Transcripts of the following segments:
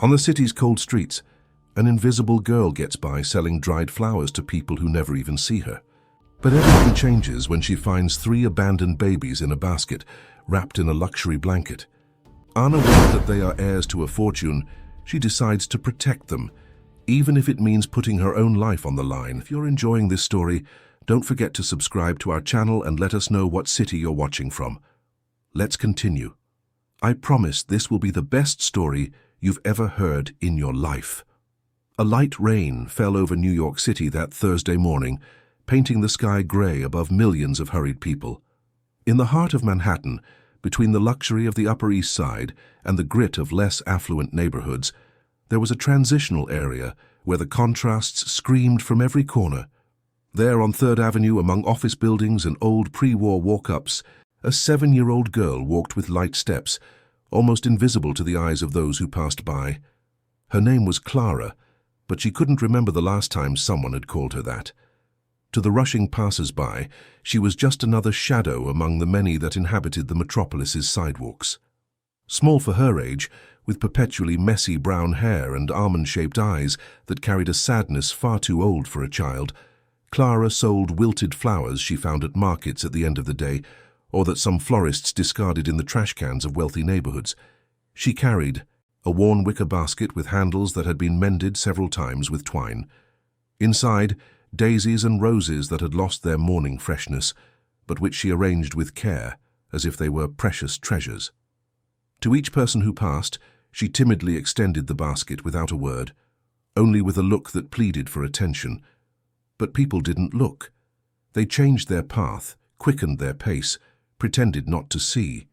On the city's cold streets, an invisible girl gets by selling dried flowers to people who never even see her. But everything changes when she finds 3 abandoned babies in a basket, wrapped in a luxury blanket. Unaware that they are heirs to a fortune, she decides to protect them, even if it means putting her own life on the line. If you're enjoying this story, don't forget to subscribe to our channel and let us know what city you're watching from. Let's continue. I promise this will be the best story you've ever heard in your life. A light rain fell over New York City that Thursday morning, painting the sky gray above millions of hurried people. In the heart of Manhattan, between the luxury of the Upper East Side and the grit of less affluent neighborhoods, there was a transitional area where the contrasts screamed from every corner. There on 3rd Avenue, among office buildings and old pre-war walk-ups, a 7-year-old girl walked with light steps, almost invisible to the eyes of those who passed by. Her name was Clara, but she couldn't remember the last time someone had called her that. To the rushing passers-by, she was just another shadow among the many that inhabited the metropolis's sidewalks. Small for her age, with perpetually messy brown hair and almond-shaped eyes that carried a sadness far too old for a child, Clara sold wilted flowers she found at markets at the end of the day, or that some florists discarded in the trash cans of wealthy neighborhoods. She carried a worn wicker basket with handles that had been mended several times with twine. Inside, daisies and roses that had lost their morning freshness, but which she arranged with care, as if they were precious treasures. To each person who passed, she timidly extended the basket without a word, only with a look that pleaded for attention. But people didn't look. They changed their path, quickened their pace, pretended not to see.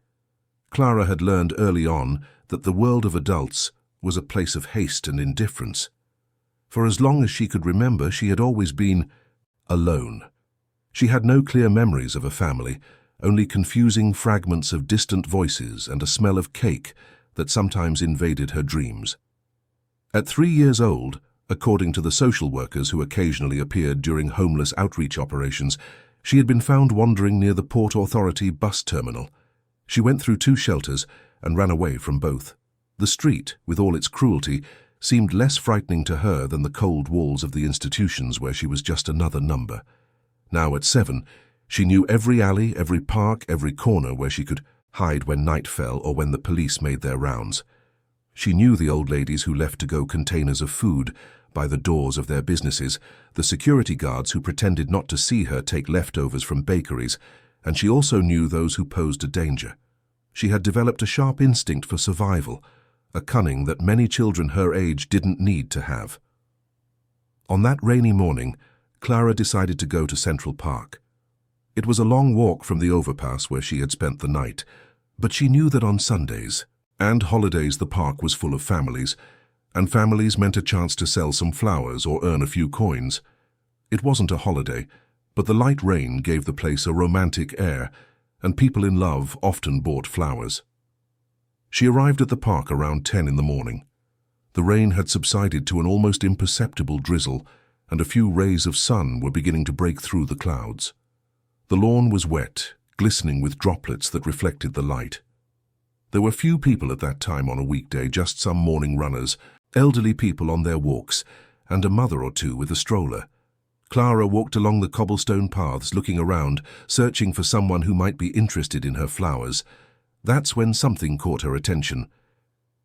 Clara had learned early on that the world of adults was a place of haste and indifference. For as long as she could remember, she had always been alone. She had no clear memories of a family, only confusing fragments of distant voices and a smell of cake that sometimes invaded her dreams. At 3 years old, according to the social workers who occasionally appeared during homeless outreach operations, she had been found wandering near the Port Authority bus terminal. She went through 2 shelters and ran away from both. The street, with all its cruelty, seemed less frightening to her than the cold walls of the institutions where she was just another number. Now at 7, she knew every alley, every park, every corner where she could hide when night fell or when the police made their rounds. She knew the old ladies who left to-go containers of food by the doors of their businesses, the security guards who pretended not to see her take leftovers from bakeries, and she also knew those who posed a danger. She had developed a sharp instinct for survival, a cunning that many children her age didn't need to have. On that rainy morning, Clara decided to go to Central Park. It was a long walk from the overpass where she had spent the night, but she knew that on Sundays and holidays the park was full of families, and families meant a chance to sell some flowers or earn a few coins. It wasn't a holiday, but the light rain gave the place a romantic air, and people in love often bought flowers. She arrived at the park around 10 in the morning. The rain had subsided to an almost imperceptible drizzle, and a few rays of sun were beginning to break through the clouds. The lawn was wet, glistening with droplets that reflected the light. There were few people at that time on a weekday, just some morning runners, elderly people on their walks, and a mother or two with a stroller. Clara walked along the cobblestone paths, looking around, searching for someone who might be interested in her flowers. That's when something caught her attention.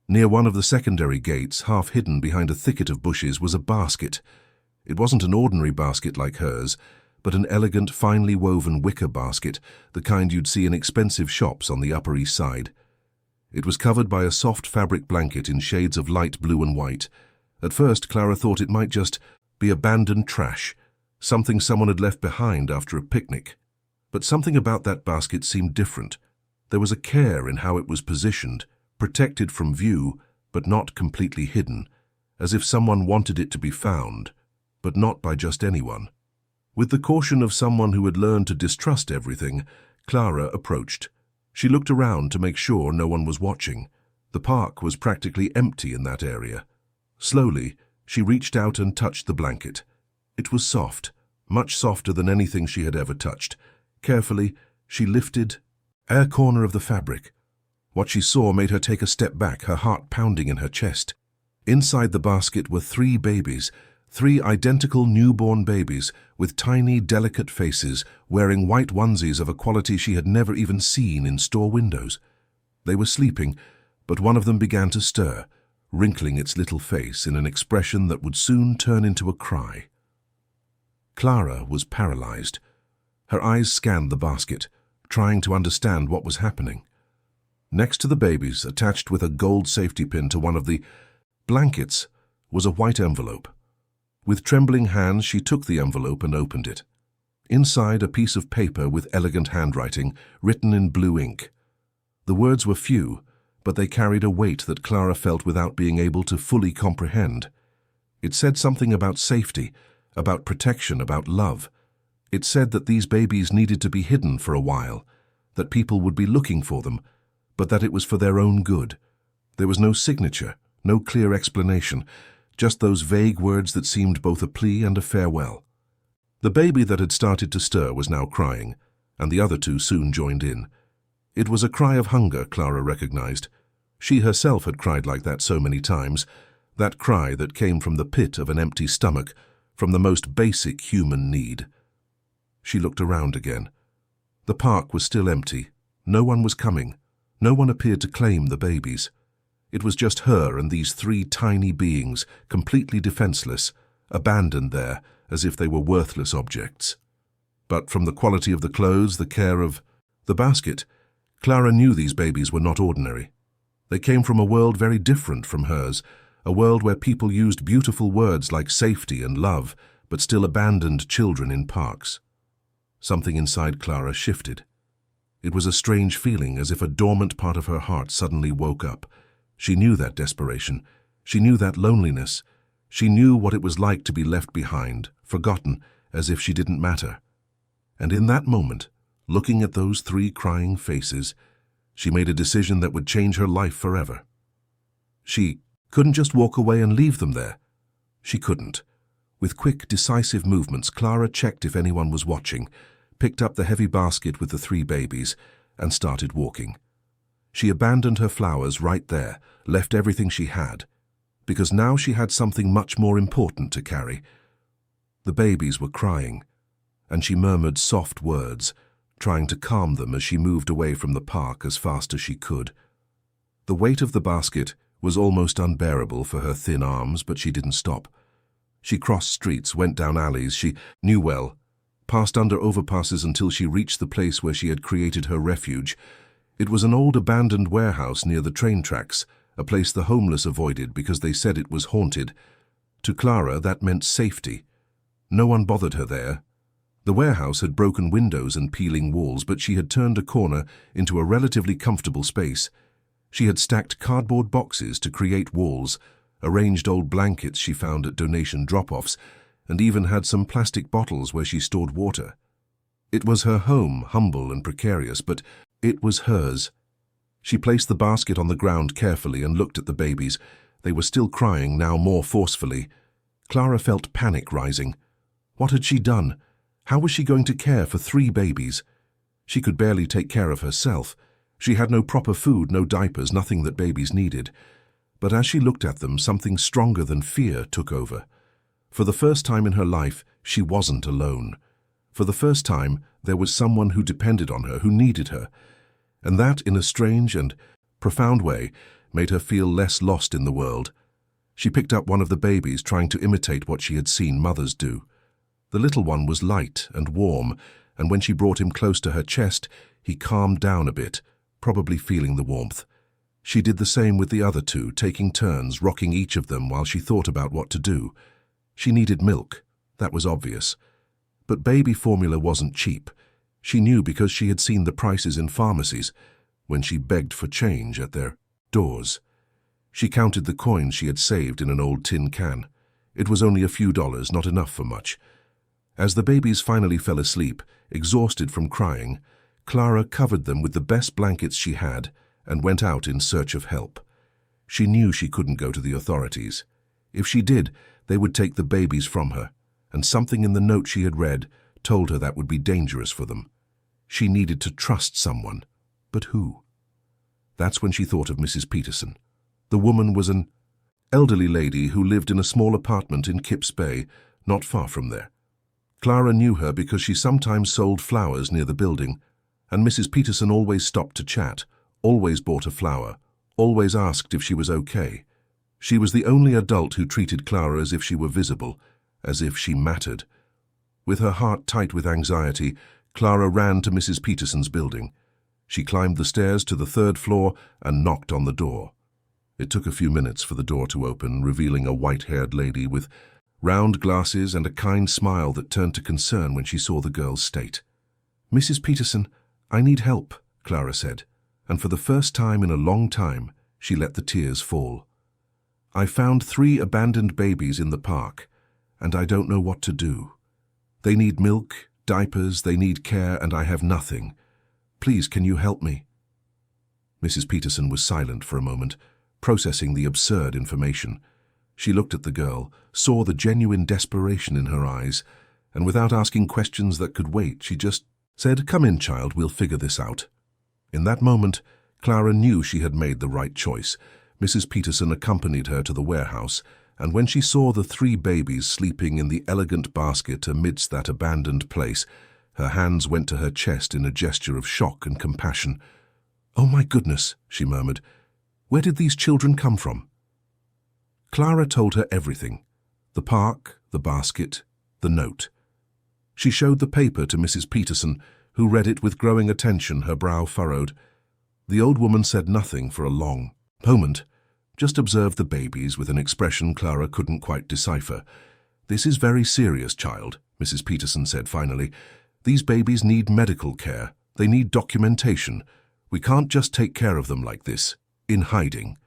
Near one of the secondary gates, half hidden behind a thicket of bushes, was a basket. It wasn't an ordinary basket like hers, but an elegant, finely woven wicker basket, the kind you'd see in expensive shops on the Upper East Side. It was covered by a soft fabric blanket in shades of light blue and white. At first, Clara thought it might just be abandoned trash, something someone had left behind after a picnic. But something about that basket seemed different. There was a care in how it was positioned, protected from view, but not completely hidden, as if someone wanted it to be found, but not by just anyone. With the caution of someone who had learned to distrust everything, Clara approached. She looked around to make sure no one was watching. The park was practically empty in that area. Slowly, she reached out and touched the blanket. It was soft, much softer than anything she had ever touched. Carefully, she lifted a corner of the fabric. What she saw made her take a step back, her heart pounding in her chest. Inside the basket were 3 babies, 3 identical newborn babies with tiny, delicate faces, wearing white onesies of a quality she had never even seen in store windows. They were sleeping, but one of them began to stir, wrinkling its little face in an expression that would soon turn into a cry. Clara was paralyzed. Her eyes scanned the basket, trying to understand what was happening. Next to the babies, attached with a gold safety pin to one of the blankets, was a white envelope. With trembling hands, she took the envelope and opened it. Inside, a piece of paper with elegant handwriting, written in blue ink. The words were few, but they carried a weight that Clara felt without being able to fully comprehend. It said something about safety, about protection, about love. It said that these babies needed to be hidden for a while, that people would be looking for them, but that it was for their own good. There was no signature, no clear explanation, just those vague words that seemed both a plea and a farewell. The baby that had started to stir was now crying, and the other 2 soon joined in. It was a cry of hunger, Clara recognized. She herself had cried like that so many times, that cry that came from the pit of an empty stomach, from the most basic human need. She looked around again. The park was still empty. No one was coming. No one appeared to claim the babies. It was just her and these 3 tiny beings, completely defenseless, abandoned there as if they were worthless objects. But from the quality of the clothes, the care of the basket, Clara knew these babies were not ordinary. They came from a world very different from hers, a world where people used beautiful words like safety and love, but still abandoned children in parks. Something inside Clara shifted. It was a strange feeling, as if a dormant part of her heart suddenly woke up. She knew that desperation. She knew that loneliness. She knew what it was like to be left behind, forgotten, as if she didn't matter. And in that moment, looking at those 3 crying faces, she made a decision that would change her life forever. She couldn't just walk away and leave them there. She couldn't. With quick, decisive movements, Clara checked if anyone was watching, picked up the heavy basket with the 3 babies, and started walking. She abandoned her flowers right there, left everything she had, because now she had something much more important to carry. The babies were crying, and she murmured soft words, trying to calm them as she moved away from the park as fast as she could. The weight of the basket was almost unbearable for her thin arms, but she didn't stop. She crossed streets, went down alleys she knew well, passed under overpasses until she reached the place where she had created her refuge. It was an old abandoned warehouse near the train tracks, a place the homeless avoided because they said it was haunted. To Clara, that meant safety. No one bothered her there. The warehouse had broken windows and peeling walls, but she had turned a corner into a relatively comfortable space. She had stacked cardboard boxes to create walls, arranged old blankets she found at donation drop-offs, and even had some plastic bottles where she stored water. It was her home, humble and precarious, but it was hers. She placed the basket on the ground carefully and looked at the babies. They were still crying, now more forcefully. Clara felt panic rising. What had she done? How was she going to care for 3 babies? She could barely take care of herself. She had no proper food, no diapers, nothing that babies needed. But as she looked at them, something stronger than fear took over. For the first time in her life, she wasn't alone. For the first time, there was someone who depended on her, who needed her. And that, in a strange and profound way, made her feel less lost in the world. She picked up one of the babies, trying to imitate what she had seen mothers do. The little one was light and warm, and when she brought him close to her chest, he calmed down a bit, probably feeling the warmth. She did the same with the other 2, taking turns, rocking each of them while she thought about what to do. She needed milk, that was obvious. But baby formula wasn't cheap. She knew because she had seen the prices in pharmacies when she begged for change at their doors. She counted the coins she had saved in an old tin can. It was only a few dollars, not enough for much. As the babies finally fell asleep, exhausted from crying, Clara covered them with the best blankets she had and went out in search of help. She knew she couldn't go to the authorities. If she did, they would take the babies from her, and something in the note she had read told her that would be dangerous for them. She needed to trust someone. But who? That's when she thought of Mrs. Peterson. The woman was an elderly lady who lived in a small apartment in Kips Bay, not far from there. Clara knew her because she sometimes sold flowers near the building, and Mrs. Peterson always stopped to chat, always bought a flower, always asked if she was okay. She was the only adult who treated Clara as if she were visible, as if she mattered. With her heart tight with anxiety, Clara ran to Mrs. Peterson's building. She climbed the stairs to the 3rd floor and knocked on the door. It took a few minutes for the door to open, revealing a white-haired lady with round glasses and a kind smile that turned to concern when she saw the girl's state. "Mrs. Peterson, I need help," Clara said, and for the first time in a long time, she let the tears fall. "I found 3 abandoned babies in the park, and I don't know what to do. They need milk, diapers, they need care, and I have nothing. Please, can you help me?" Mrs. Peterson was silent for a moment, processing the absurd information. She looked at the girl, saw the genuine desperation in her eyes, and without asking questions that could wait, she just said, "Come in, child, we'll figure this out." In that moment, Clara knew she had made the right choice. Mrs. Peterson accompanied her to the warehouse, and when she saw the 3 babies sleeping in the elegant basket amidst that abandoned place, her hands went to her chest in a gesture of shock and compassion. "Oh my goodness," she murmured. "Where did these children come from?" Clara told her everything: the park, the basket, the note. She showed the paper to Mrs. Peterson, who read it with growing attention, her brow furrowed. The old woman said nothing for a long moment, just observed the babies with an expression Clara couldn't quite decipher. "This is very serious, child," Mrs. Peterson said finally. "These babies need medical care. They need documentation. We can't just take care of them like this, in hiding."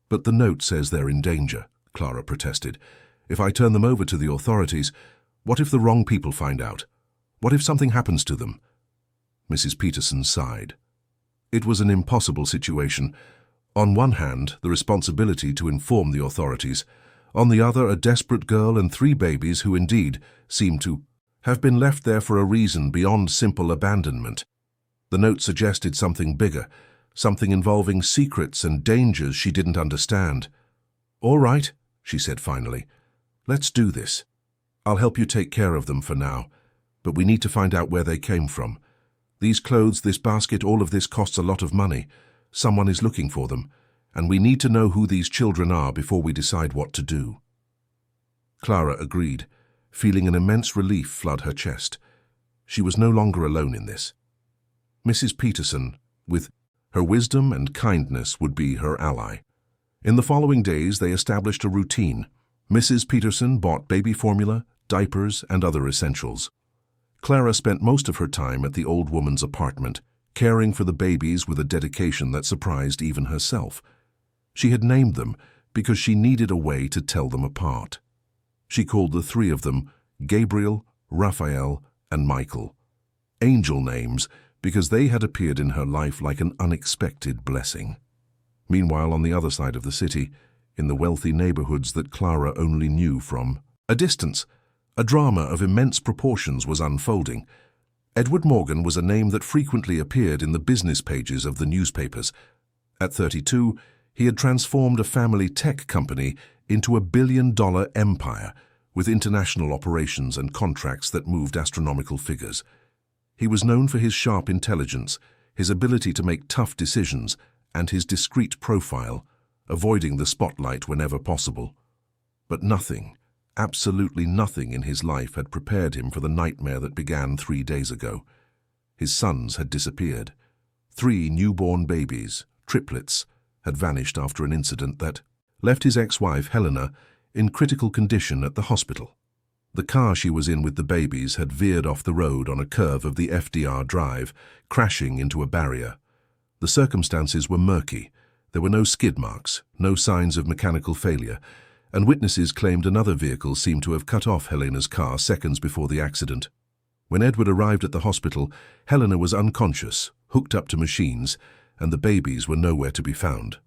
"But the note says they're in danger," Clara protested. "If I turn them over to the authorities, what if the wrong people find out? What if something happens to them?" Mrs. Peterson sighed. It was an impossible situation. On one hand, the responsibility to inform the authorities. On the other, a desperate girl and 3 babies who indeed seemed to have been left there for a reason beyond simple abandonment. The note suggested something bigger, something involving secrets and dangers she didn't understand. "All right," she said finally. "Let's do this. I'll help you take care of them for now, but we need to find out where they came from. These clothes, this basket, all of this costs a lot of money. Someone is looking for them, and we need to know who these children are before we decide what to do." Clara agreed, feeling an immense relief flood her chest. She was no longer alone in this. Mrs. Peterson, with her wisdom and kindness, would be her ally. In the following days, they established a routine. Mrs. Peterson bought baby formula, diapers, and other essentials. Clara spent most of her time at the old woman's apartment, caring for the babies with a dedication that surprised even herself. She had named them because she needed a way to tell them apart. She called the 3 of them Gabriel, Raphael, and Michael. Angel names, because they had appeared in her life like an unexpected blessing. Meanwhile, on the other side of the city, in the wealthy neighborhoods that Clara only knew from a distance, a drama of immense proportions was unfolding. Edward Morgan was a name that frequently appeared in the business pages of the newspapers. At 32, he had transformed a family tech company into a billion-dollar empire with international operations and contracts that moved astronomical figures. He was known for his sharp intelligence, his ability to make tough decisions, and his discreet profile, avoiding the spotlight whenever possible. But nothing, absolutely nothing in his life had prepared him for the nightmare that began 3 days ago. His sons had disappeared. 3 newborn babies, triplets, had vanished after an incident that left his ex-wife, Helena, in critical condition at the hospital. The car she was in with the babies had veered off the road on a curve of the FDR Drive, crashing into a barrier. The circumstances were murky. There were no skid marks, no signs of mechanical failure, and witnesses claimed another vehicle seemed to have cut off Helena's car seconds before the accident. When Edward arrived at the hospital, Helena was unconscious, hooked up to machines, and the babies were nowhere to be found.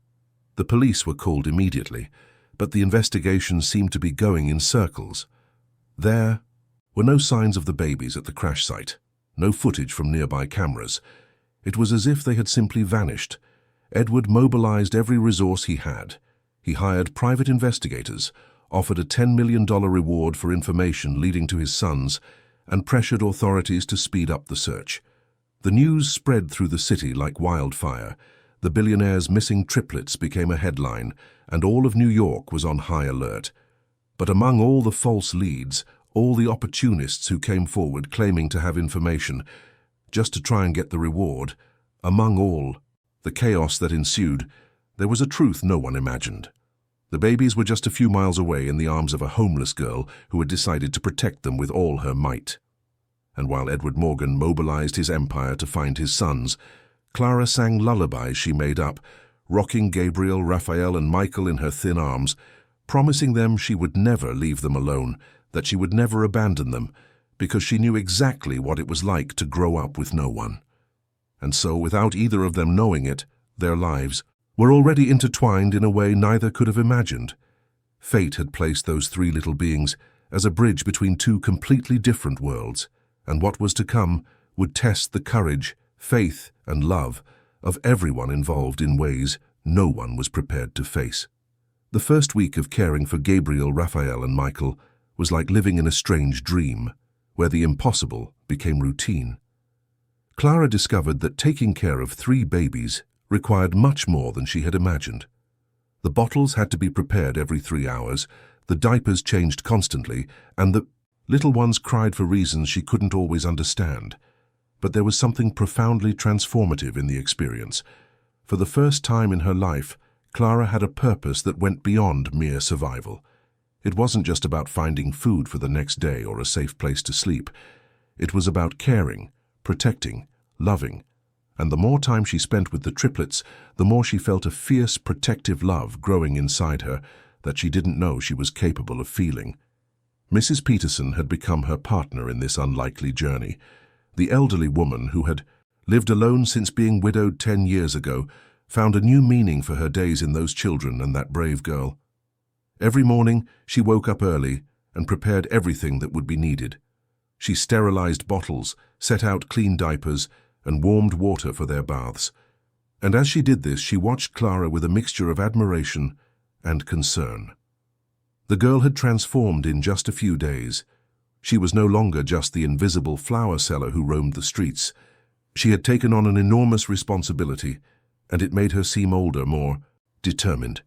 The police were called immediately, but the investigation seemed to be going in circles. There were no signs of the babies at the crash site, no footage from nearby cameras. It was as if they had simply vanished. Edward mobilized every resource he had. He hired private investigators, offered a $10 million reward for information leading to his sons, and pressured authorities to speed up the search. The news spread through the city like wildfire. The billionaire's missing triplets became a headline, and all of New York was on high alert. But among all the false leads, all the opportunists who came forward claiming to have information, just to try and get the reward, among all the chaos that ensued, there was a truth no one imagined. The babies were just a few miles away in the arms of a homeless girl who had decided to protect them with all her might. And while Edward Morgan mobilized his empire to find his sons, Clara sang lullabies she made up, rocking Gabriel, Raphael, and Michael in her thin arms, promising them she would never leave them alone, that she would never abandon them, because she knew exactly what it was like to grow up with no one. And so, without either of them knowing it, their lives were already intertwined in a way neither could have imagined. Fate had placed those three little beings as a bridge between two completely different worlds, and what was to come would test the courage, faith, and love of everyone involved in ways no one was prepared to face. The first week of caring for Gabriel, Raphael, and Michael was like living in a strange dream, where the impossible became routine. Clara discovered that taking care of three babies required much more than she had imagined. The bottles had to be prepared every 3 hours, the diapers changed constantly, and the little ones cried for reasons she couldn't always understand. But there was something profoundly transformative in the experience. For the first time in her life, Clara had a purpose that went beyond mere survival. It wasn't just about finding food for the next day or a safe place to sleep. It was about caring, protecting, loving. And the more time she spent with the triplets, the more she felt a fierce, protective love growing inside her that she didn't know she was capable of feeling. Mrs. Peterson had become her partner in this unlikely journey. The elderly woman, who had lived alone since being widowed 10 years ago, found a new meaning for her days in those children and that brave girl. Every morning, she woke up early and prepared everything that would be needed. She sterilized bottles, set out clean diapers, and warmed water for their baths. And as she did this, she watched Clara with a mixture of admiration and concern. The girl had transformed in just a few days. She was no longer just the invisible flower seller who roamed the streets. She had taken on an enormous responsibility, and it made her seem older, more determined.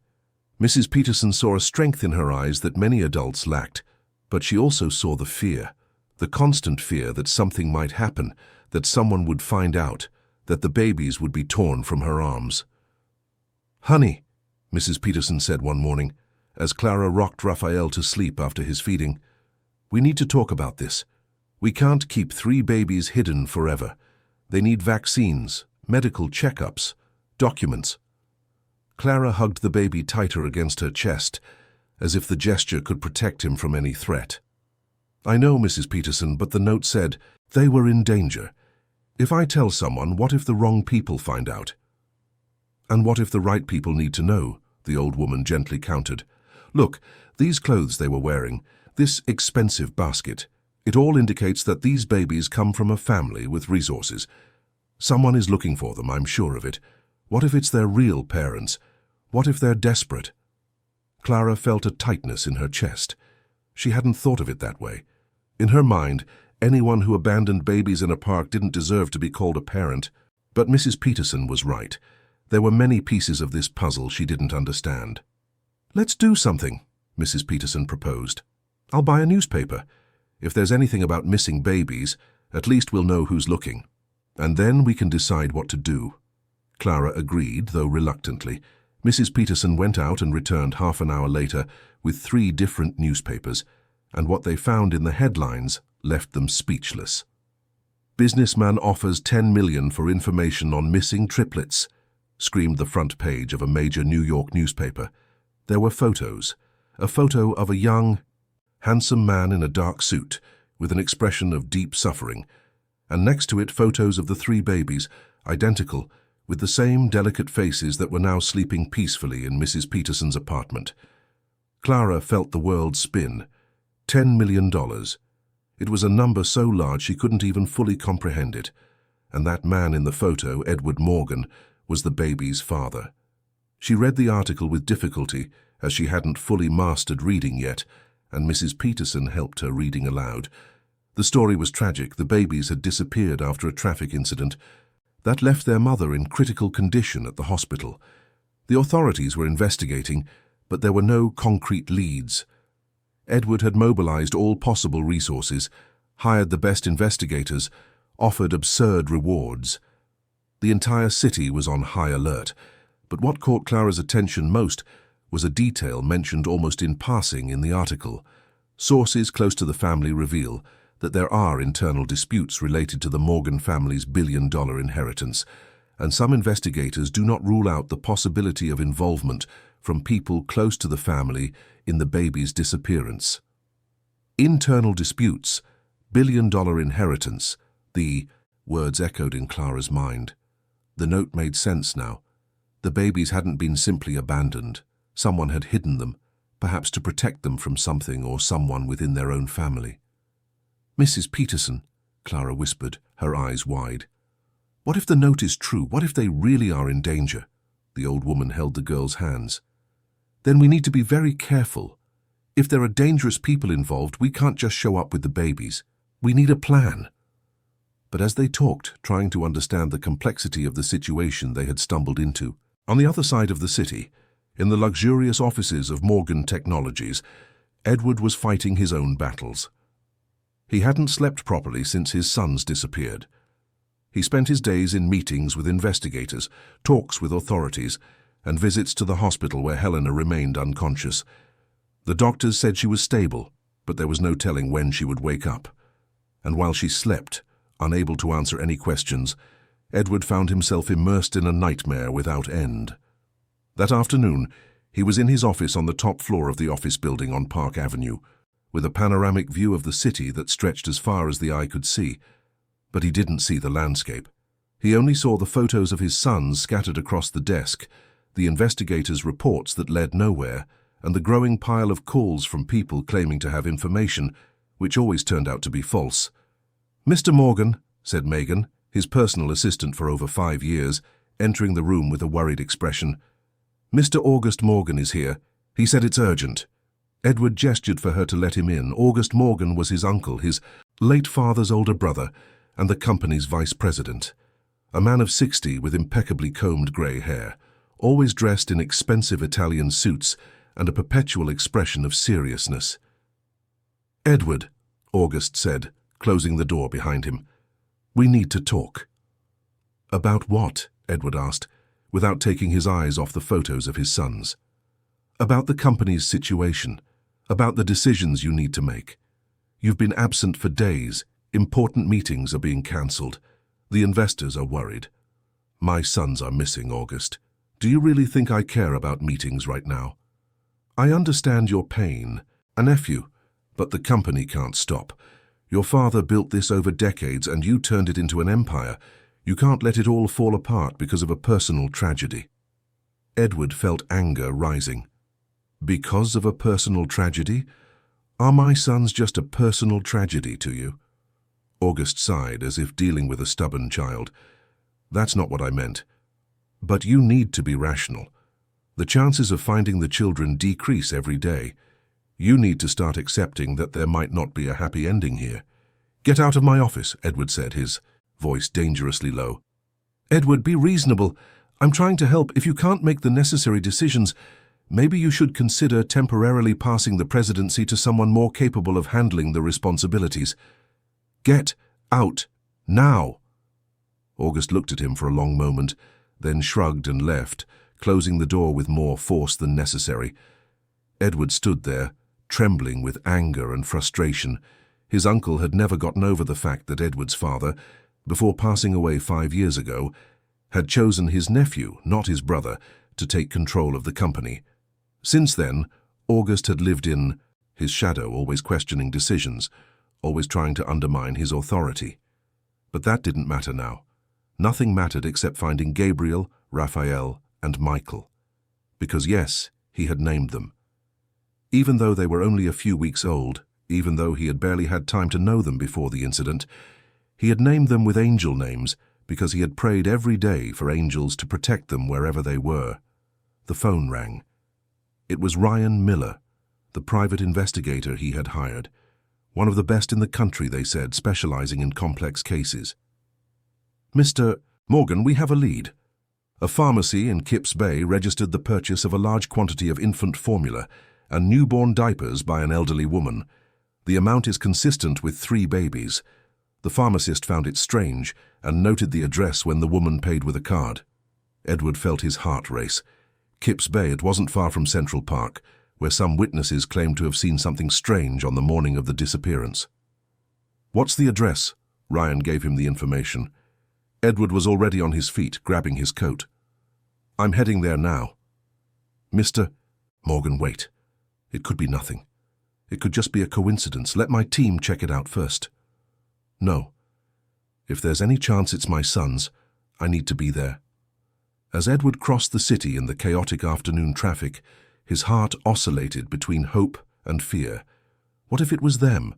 Mrs. Peterson saw a strength in her eyes that many adults lacked, but she also saw the fear, the constant fear that something might happen, that someone would find out, that the babies would be torn from her arms. "Honey," Mrs. Peterson said one morning, as Clara rocked Raphael to sleep after his feeding, "we need to talk about this. We can't keep 3 babies hidden forever. They need vaccines, medical checkups, documents." Clara hugged the baby tighter against her chest, as if the gesture could protect him from any threat. "I know, Mrs. Peterson, but the note said they were in danger. If I tell someone, what if the wrong people find out?" "And what if the right people need to know?" the old woman gently countered. "Look, these clothes they were wearing, this expensive basket, it all indicates that these babies come from a family with resources. Someone is looking for them, I'm sure of it. What if it's their real parents? What if they're desperate?" Clara felt a tightness in her chest. She hadn't thought of it that way. In her mind, anyone who abandoned babies in a park didn't deserve to be called a parent. But Mrs. Peterson was right. There were many pieces of this puzzle she didn't understand. "Let's do something," Mrs. Peterson proposed. "I'll buy a newspaper. If there's anything about missing babies, at least we'll know who's looking. And then we can decide what to do." Clara agreed, though reluctantly. Mrs. Peterson went out and returned half an hour later with 3 different newspapers, and what they found in the headlines left them speechless. "Businessman offers $10 million for information on missing triplets," screamed the front page of a major New York newspaper. There were photos. A photo of a young, handsome man in a dark suit, with an expression of deep suffering, and next to it photos of the 3 babies, identical, with the same delicate faces that were now sleeping peacefully in Mrs. Peterson's apartment. Clara felt the world spin. $10 million. It was a number so large she couldn't even fully comprehend it. And that man in the photo, Edward Morgan, was the baby's father. She read the article with difficulty as she hadn't fully mastered reading yet, and Mrs. Peterson helped her reading aloud. The story was tragic. The babies had disappeared after a traffic incident that left their mother in critical condition at the hospital. The authorities were investigating, but there were no concrete leads. Edward had mobilized all possible resources, hired the best investigators, offered absurd rewards. The entire city was on high alert, but what caught Clara's attention most was a detail mentioned almost in passing in the article. Sources close to the family reveal that there are internal disputes related to the Morgan family's billion-dollar inheritance, and some investigators do not rule out the possibility of involvement from people close to the family in the baby's disappearance. Internal disputes, billion-dollar inheritance, the words echoed in Clara's mind. The note made sense now. The babies hadn't been simply abandoned. Someone had hidden them, perhaps to protect them from something or someone within their own family. "Mrs. Peterson," Clara whispered, her eyes wide. "What if the note is true? What if they really are in danger?" The old woman held the girl's hands. "Then we need to be very careful. If there are dangerous people involved, we can't just show up with the babies. We need a plan." But as they talked, trying to understand the complexity of the situation they had stumbled into, on the other side of the city, in the luxurious offices of Morgan Technologies, Edward was fighting his own battles. He hadn't slept properly since his sons disappeared. He spent his days in meetings with investigators, talks with authorities, and visits to the hospital where Helena remained unconscious. The doctors said she was stable, but there was no telling when she would wake up. And while she slept, unable to answer any questions, Edward found himself immersed in a nightmare without end. That afternoon, he was in his office on the top floor of the office building on Park Avenue, with a panoramic view of the city that stretched as far as the eye could see. But he didn't see the landscape. He only saw the photos of his sons scattered across the desk, the investigators' reports that led nowhere, and the growing pile of calls from people claiming to have information, which always turned out to be false. "Mr. Morgan," said Megan, his personal assistant for over 5 years, entering the room with a worried expression. "Mr. August Morgan is here. He said it's urgent." Edward gestured for her to let him in. August Morgan was his uncle, his late father's older brother, and the company's vice president. A man of 60 with impeccably combed grey hair, always dressed in expensive Italian suits and a perpetual expression of seriousness. "Edward," August said, closing the door behind him, "we need to talk." "About what?" Edward asked, without taking his eyes off the photos of his sons. "About the company's situation, about the decisions you need to make. You've been absent for days. Important meetings are being cancelled. The investors are worried. My sons are missing, August. Do you really think I care about meetings right now? I understand your pain, a nephew, but the company can't stop. Your father built this over decades and you turned it into an empire. You can't let it all fall apart because of a personal tragedy." Edward felt anger rising. "Because of a personal tragedy? Are my sons just a personal tragedy to you?" August sighed, as if dealing with a stubborn child. "That's not what I meant. But you need to be rational. The chances of finding the children decrease every day. You need to start accepting that there might not be a happy ending here." "Get out of my office," Edward said, his voice dangerously low. "Edward, be reasonable. I'm trying to help. If you can't make the necessary decisions, maybe you should consider temporarily passing the presidency to someone more capable of handling the responsibilities. Get out, now." August looked at him for a long moment, then shrugged and left, closing the door with more force than necessary. Edward stood there, trembling with anger and frustration. His uncle had never gotten over the fact that Edward's father, before passing away 5 years ago, had chosen his nephew, not his brother, to take control of the company. Since then, August had lived in his shadow, always questioning decisions, always trying to undermine his authority. But that didn't matter now. Nothing mattered except finding Gabriel, Raphael, and Michael. Because yes, he had named them. Even though they were only a few weeks old, even though he had barely had time to know them before the incident, he had named them with angel names because he had prayed every day for angels to protect them wherever they were. The phone rang. It was Ryan Miller, the private investigator he had hired. One of the best in the country, they said, specializing in complex cases. "Mr. Morgan, we have a lead. A pharmacy in Kips Bay registered the purchase of a large quantity of infant formula and newborn diapers by an elderly woman. The amount is consistent with 3 babies. The pharmacist found it strange and noted the address when the woman paid with a card." Edward felt his heart race. Kips Bay, it wasn't far from Central Park, where some witnesses claimed to have seen something strange on the morning of the disappearance. "What's the address?" Ryan gave him the information. Edward was already on his feet, grabbing his coat. "I'm heading there now." "Mr. Morgan, wait. It could be nothing. It could just be a coincidence. Let my team check it out first." "No. If there's any chance it's my son's, I need to be there." As Edward crossed the city in the chaotic afternoon traffic, his heart oscillated between hope and fear. What if it was them?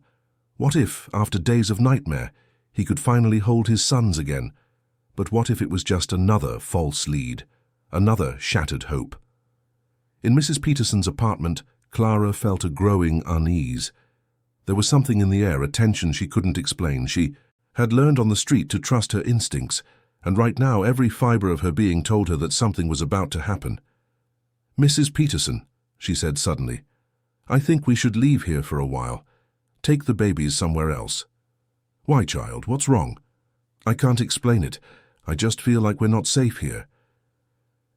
What if, after days of nightmare, he could finally hold his sons again? But what if it was just another false lead, another shattered hope? In Mrs. Peterson's apartment, Clara felt a growing unease. There was something in the air, a tension she couldn't explain. She had learned on the street to trust her instincts, and right now every fiber of her being told her that something was about to happen. "Mrs. Peterson," she said suddenly, "I think we should leave here for a while. Take the babies somewhere else." "Why, child? What's wrong?" "I can't explain it. I just feel like we're not safe here."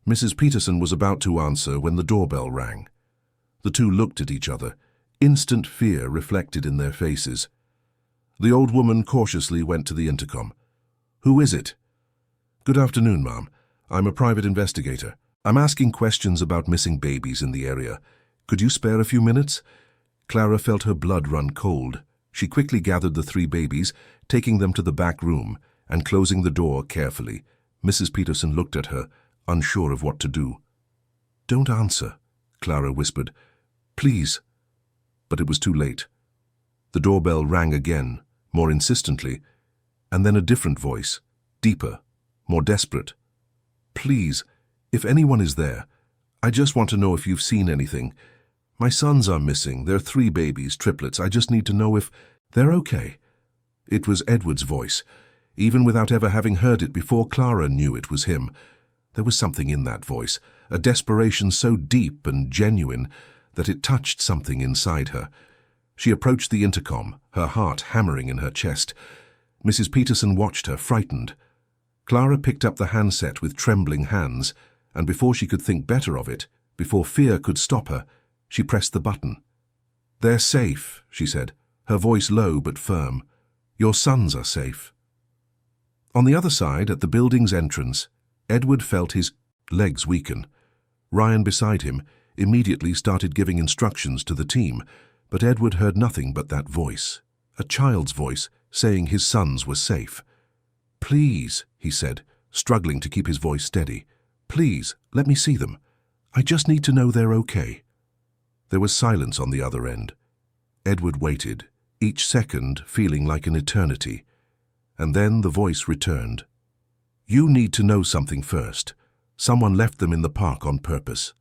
Mrs. Peterson was about to answer when the doorbell rang. The two looked at each other, instant fear reflected in their faces. The old woman cautiously went to the intercom. "Who is it?" "Good afternoon, ma'am. I'm a private investigator. I'm asking questions about missing babies in the area. Could you spare a few minutes?" Clara felt her blood run cold. She quickly gathered the 3 babies, taking them to the back room, and closing the door carefully. Mrs. Peterson looked at her, unsure of what to do. "Don't answer," Clara whispered. "Please." But it was too late. The doorbell rang again, more insistently, and then a different voice, deeper, more desperate. "Please, if anyone is there, I just want to know if you've seen anything. My sons are missing. They're 3 babies, triplets. I just need to know if they're okay." It was Edward's voice. Even without ever having heard it before, Clara knew it was him. There was something in that voice, a desperation so deep and genuine that it touched something inside her. She approached the intercom, her heart hammering in her chest. Mrs. Peterson watched her, frightened. Clara picked up the handset with trembling hands, and before she could think better of it, before fear could stop her, she pressed the button. "They're safe," she said, her voice low but firm. "Your sons are safe." On the other side, at the building's entrance, Edward felt his legs weaken. Ryan beside him immediately started giving instructions to the team, but Edward heard nothing but that voice, a child's voice saying his sons were safe. "Please," he said, struggling to keep his voice steady. "Please, let me see them. I just need to know they're okay." There was silence on the other end. Edward waited, each second feeling like an eternity. And then the voice returned. "You need to know something first. Someone left them in the park on purpose.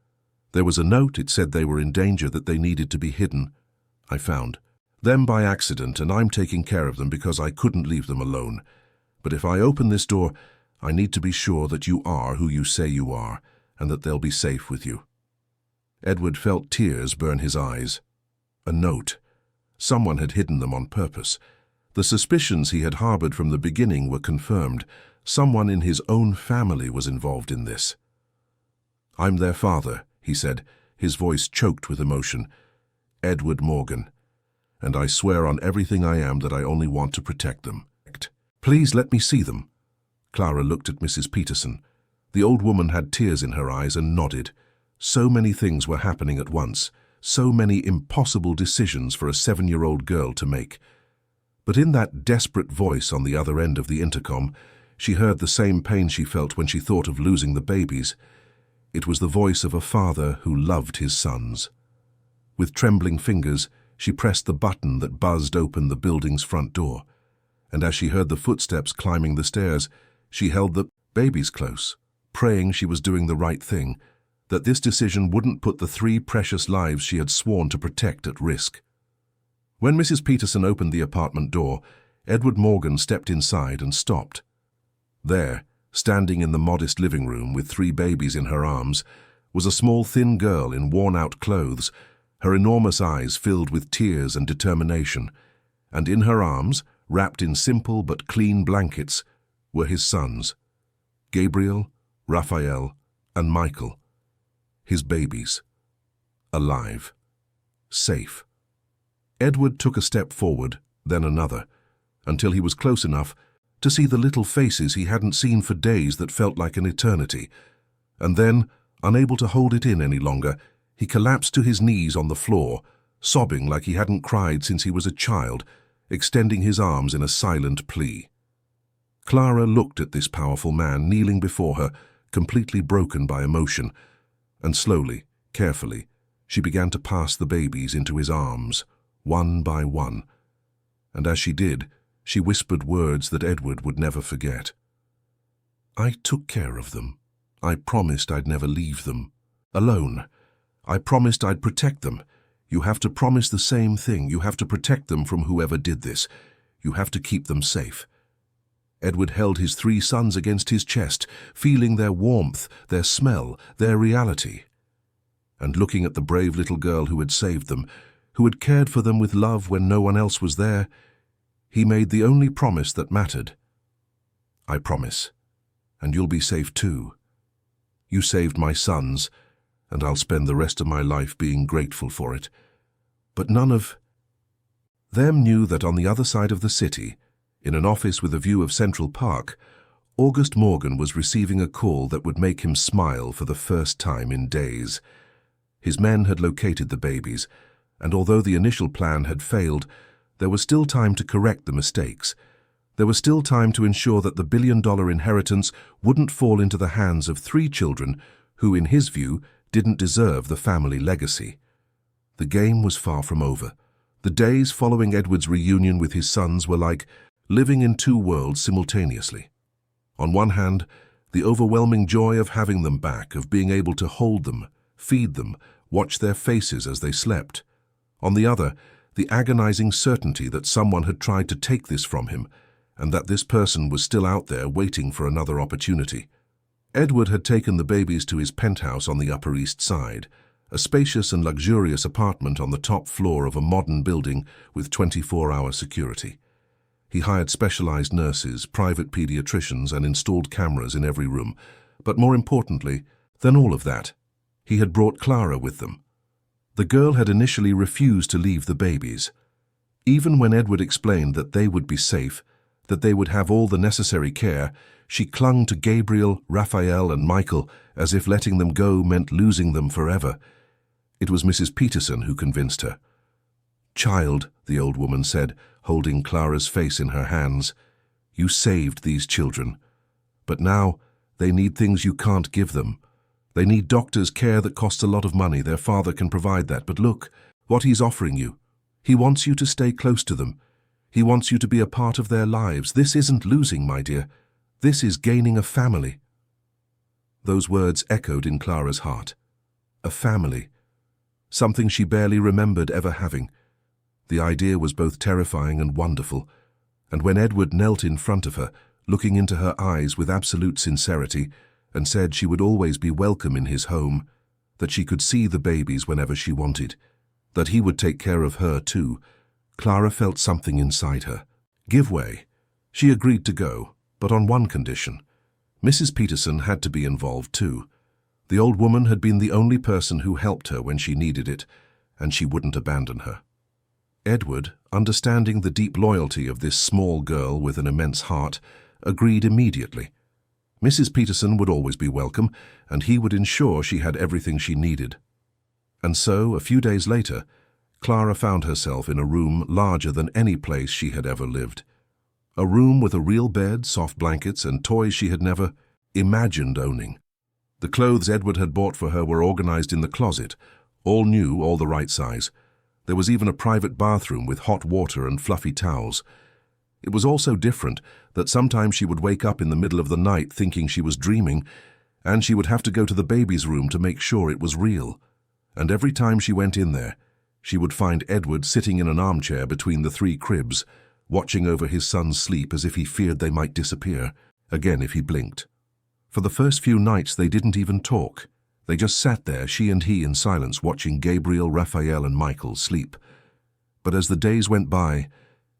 There was a note. It said they were in danger, that they needed to be hidden. I found them by accident, and I'm taking care of them because I couldn't leave them alone. But if I open this door, I need to be sure that you are who you say you are, and that they'll be safe with you." Edward felt tears burn his eyes. A note. Someone had hidden them on purpose. The suspicions he had harbored from the beginning were confirmed. Someone in his own family was involved in this. "I'm their father," he said, his voice choked with emotion. "Edward Morgan. And I swear on everything I am that I only want to protect them. Please let me see them." Clara looked at Mrs. Peterson. The old woman had tears in her eyes and nodded. So many things were happening at once, so many impossible decisions for a 7-year-old girl to make. But in that desperate voice on the other end of the intercom, she heard the same pain she felt when she thought of losing the babies. It was the voice of a father who loved his sons. With trembling fingers, she pressed the button that buzzed open the building's front door. And as she heard the footsteps climbing the stairs, she held the babies close, praying she was doing the right thing, that this decision wouldn't put the 3 precious lives she had sworn to protect at risk. When Mrs. Peterson opened the apartment door, Edward Morgan stepped inside and stopped. There, standing in the modest living room with 3 babies in her arms, was a small thin girl in worn-out clothes, her enormous eyes filled with tears and determination, and in her arms, wrapped in simple but clean blankets, were his sons, Gabriel, Raphael, and Michael. His babies. Alive. Safe. Edward took a step forward, then another, until he was close enough to see the little faces he hadn't seen for days that felt like an eternity. And then, unable to hold it in any longer, he collapsed to his knees on the floor, sobbing like he hadn't cried since he was a child, extending his arms in a silent plea. Clara looked at this powerful man kneeling before her, completely broken by emotion, and slowly, carefully, she began to pass the babies into his arms, one by one. And as she did, she whispered words that Edward would never forget. "I took care of them. I promised I'd never leave them alone. I promised I'd protect them. You have to promise the same thing. You have to protect them from whoever did this. You have to keep them safe." Edward held his 3 sons against his chest, feeling their warmth, their smell, their reality. And looking at the brave little girl who had saved them, who had cared for them with love when no one else was there, he made the only promise that mattered. "I promise, and you'll be safe too. You saved my sons, and I'll spend the rest of my life being grateful for it." But none of them knew that on the other side of the city, in an office with a view of Central Park, August Morgan was receiving a call that would make him smile for the first time in days. His men had located the babies, and although the initial plan had failed, there was still time to correct the mistakes. There was still time to ensure that the billion-dollar inheritance wouldn't fall into the hands of 3 children who, in his view, didn't deserve the family legacy. The game was far from over. The days following Edward's reunion with his sons were like living in 2 worlds simultaneously. On one hand, the overwhelming joy of having them back, of being able to hold them, feed them, watch their faces as they slept. On the other, the agonizing certainty that someone had tried to take this from him, and that this person was still out there waiting for another opportunity. Edward had taken the babies to his penthouse on the Upper East Side, a spacious and luxurious apartment on the top floor of a modern building with 24-hour security. He hired specialized nurses, private pediatricians, and installed cameras in every room. But more importantly than all of that, he had brought Clara with them. The girl had initially refused to leave the babies. Even when Edward explained that they would be safe, that they would have all the necessary care, she clung to Gabriel, Raphael, and Michael as if letting them go meant losing them forever. It was Mrs. Peterson who convinced her. "Child," the old woman said, holding Clara's face in her hands, "you saved these children. But now they need things you can't give them. They need doctors' care that costs a lot of money. Their father can provide that. But look what he's offering you. He wants you to stay close to them. He wants you to be a part of their lives. This isn't losing, my dear. This is gaining a family." Those words echoed in Clara's heart. A family. Something she barely remembered ever having. The idea was both terrifying and wonderful, and when Edward knelt in front of her, looking into her eyes with absolute sincerity, and said she would always be welcome in his home, that she could see the babies whenever she wanted, that he would take care of her too, Clara felt something inside her give way. She agreed to go, but on one condition. Mrs. Peterson had to be involved too. The old woman had been the only person who helped her when she needed it, and she wouldn't abandon her. Edward, understanding the deep loyalty of this small girl with an immense heart, agreed immediately. Mrs. Peterson would always be welcome, and he would ensure she had everything she needed. And so, a few days later, Clara found herself in a room larger than any place she had ever lived. A room with a real bed, soft blankets, and toys she had never imagined owning. The clothes Edward had bought for her were organized in the closet, all new, all the right size. There was even a private bathroom with hot water and fluffy towels. It was all so different that sometimes she would wake up in the middle of the night thinking she was dreaming, And she would have to go to the baby's room to make sure it was real. And every time she went in there, she would find Edward sitting in an armchair between the 3 cribs, watching over his son's sleep as if he feared they might disappear, again if he blinked. For the first few nights they didn't even talk. They just sat there, she and he, in silence, watching Gabriel, Raphael and Michael sleep. But as the days went by,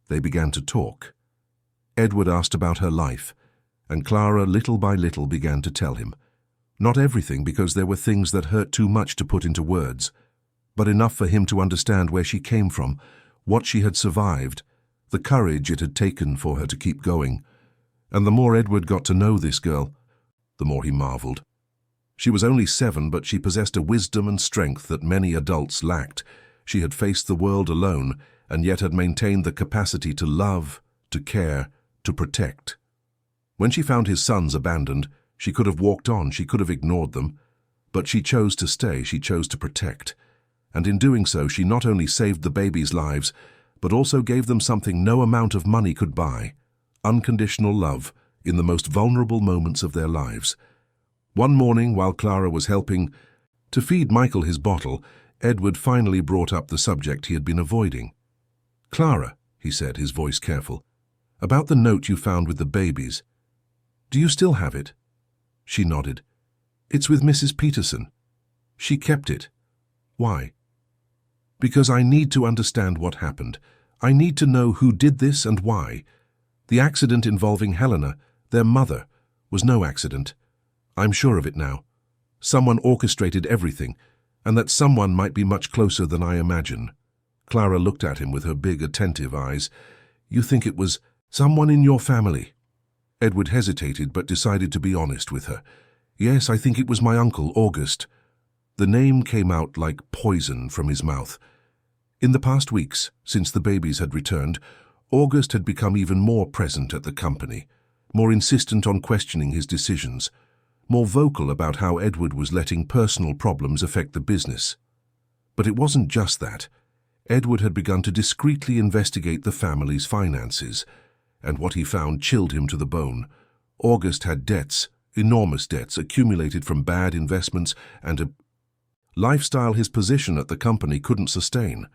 they began to talk. Edward asked about her life, and Clara little by little began to tell him. Not everything, because there were things that hurt too much to put into words, but enough for him to understand where she came from, what she had survived, the courage it had taken for her to keep going. And the more Edward got to know this girl, the more he marveled. She was only 7, but she possessed a wisdom and strength that many adults lacked. She had faced the world alone, and yet had maintained the capacity to love, to care, to protect. When she found his sons abandoned, she could have walked on, she could have ignored them, but she chose to stay, she chose to protect. And in doing so, she not only saved the babies' lives, but also gave them something no amount of money could buy: unconditional love in the most vulnerable moments of their lives. One morning, while Clara was helping to feed Michael his bottle, Edward finally brought up the subject he had been avoiding. "Clara," he said, his voice careful, "about the note you found with the babies. Do you still have it?" She nodded. "It's with Mrs. Peterson. She kept it. Why?" "Because I need to understand what happened. I need to know who did this and why. The accident involving Helena, their mother, was no accident. I'm sure of it now. Someone orchestrated everything, and that someone might be much closer than I imagine." Clara looked at him with her big, attentive eyes. "You think it was someone in your family?" Edward hesitated, but decided to be honest with her. "Yes, I think it was my uncle, August." The name came out like poison from his mouth. In the past weeks, since the babies had returned, August had become even more present at the company, more insistent on questioning his decisions, more vocal about how Edward was letting personal problems affect the business. But it wasn't just that. Edward had begun to discreetly investigate the family's finances, and what he found chilled him to the bone. August had debts, enormous debts, accumulated from bad investments and a lifestyle his position at the company couldn't sustain.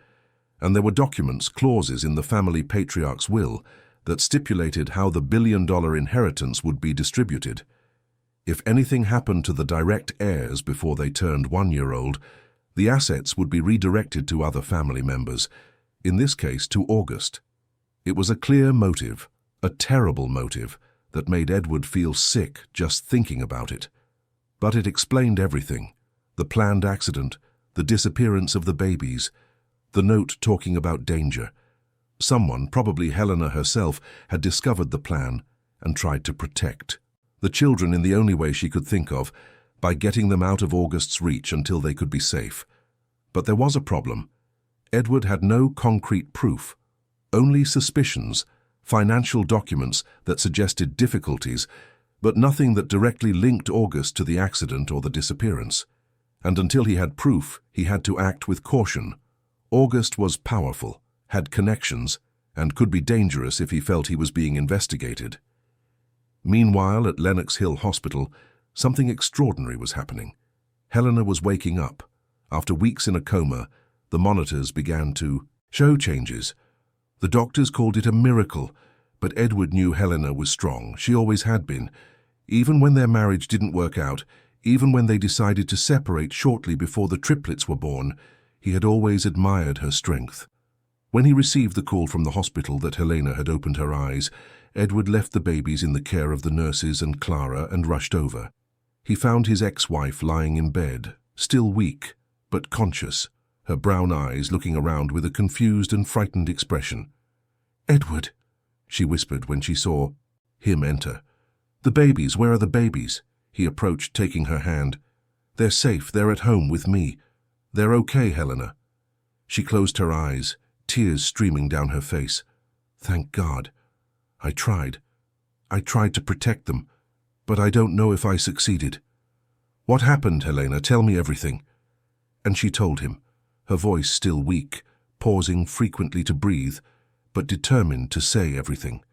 And there were documents, clauses in the family patriarch's will that stipulated how the billion-dollar inheritance would be distributed. If anything happened to the direct heirs before they turned 1-year-old, the assets would be redirected to other family members, in this case to August. It was a clear motive, a terrible motive, that made Edward feel sick just thinking about it. But it explained everything: the planned accident, the disappearance of the babies, the note talking about danger. Someone, probably Helena herself, had discovered the plan and tried to protect the children in the only way she could think of, by getting them out of August's reach until they could be safe. But there was a problem. Edward had no concrete proof, only suspicions, financial documents that suggested difficulties, but nothing that directly linked August to the accident or the disappearance. And until he had proof, he had to act with caution. August was powerful, had connections, and could be dangerous if he felt he was being investigated. Meanwhile, at Lenox Hill Hospital, something extraordinary was happening. Helena was waking up. After weeks in a coma, the monitors began to show changes. The doctors called it a miracle, but Edward knew Helena was strong. She always had been. Even when their marriage didn't work out, even when they decided to separate shortly before the triplets were born, he had always admired her strength. When he received the call from the hospital that Helena had opened her eyes, Edward left the babies in the care of the nurses and Clara and rushed over. He found his ex-wife lying in bed, still weak, but conscious, her brown eyes looking around with a confused and frightened expression. "Edward," she whispered when she saw him enter. "The babies, where are the babies?" He approached, taking her hand. "They're safe, they're at home with me. They're okay, Helena." She closed her eyes, tears streaming down her face. "Thank God. I tried to protect them, but I don't know if I succeeded." "What happened, Helena? Tell me everything." And she told him, her voice still weak, pausing frequently to breathe, but determined to say everything.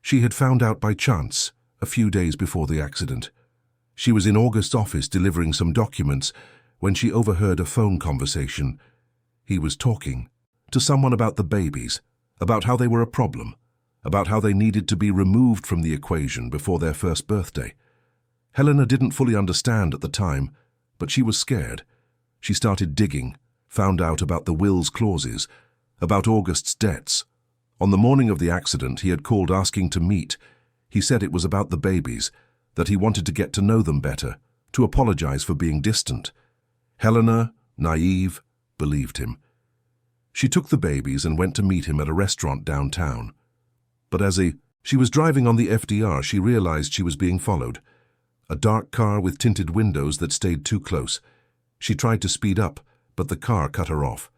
She had found out by chance, a few days before the accident. She was in August's office delivering some documents when she overheard a phone conversation. He was talking to someone about the babies, about how they were a problem, about how they needed to be removed from the equation before their first birthday. Helena didn't fully understand at the time, but she was scared. She started digging, found out about the will's clauses, about August's debts. On the morning of the accident, he had called asking to meet. He said it was about the babies, that he wanted to get to know them better, to apologize for being distant. Helena, naive, believed him. She took the babies and went to meet him at a restaurant downtown. But as she was driving on the FDR, she realized she was being followed. A dark car with tinted windows that stayed too close. She tried to speed up, but the car cut her off.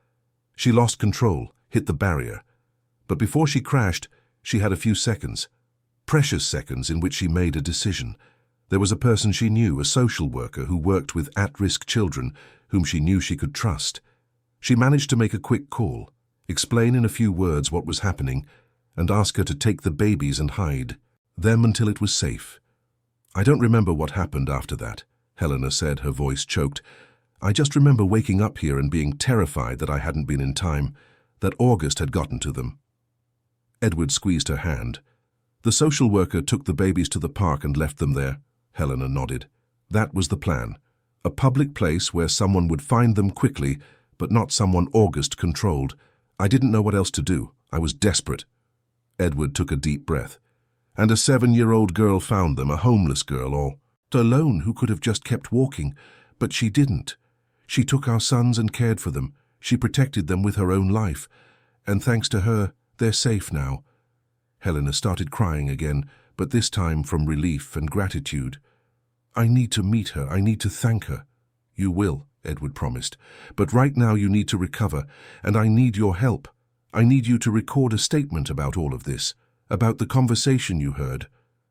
She lost control, hit the barrier. But before she crashed, she had a few seconds. Precious seconds in which she made a decision. There was a person she knew, a social worker who worked with at-risk children, whom she knew she could trust. She managed to make a quick call, explain in a few words what was happening, and ask her to take the babies and hide them until it was safe. "I don't remember what happened after that," Helena said, her voice choked. "I just remember waking up here and being terrified that I hadn't been in time, that August had gotten to them." Edward squeezed her hand. "The social worker took the babies to the park and left them there," Helena nodded. "That was the plan. A public place where someone would find them quickly, but not someone August controlled. I didn't know what else to do. I was desperate." Edward took a deep breath. "And a 7-year-old girl found them, a homeless girl, or alone, who could have just kept walking. But she didn't. She took our sons and cared for them. She protected them with her own life. And thanks to her, they're safe now." Helena started crying again, but this time from relief and gratitude. "I need to meet her. I need to thank her." "You will," Edward promised. "But right now you need to recover, and I need your help. I need you to record a statement about all of this, about the conversation you heard,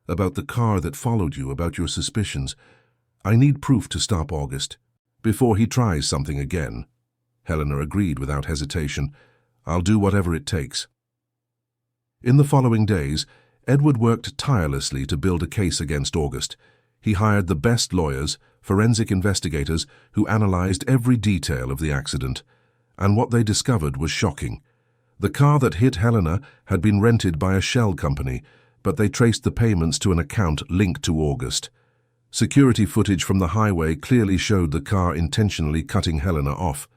about the car that followed you, about your suspicions. I need proof to stop August, before he tries something again." Helena agreed without hesitation. "I'll do whatever it takes." In the following days, Edward worked tirelessly to build a case against August. He hired the best lawyers, forensic investigators, who analyzed every detail of the accident. And what they discovered was shocking. The car that hit Helena had been rented by a shell company, but they traced the payments to an account linked to August. Security footage from the highway clearly showed the car intentionally cutting Helena off.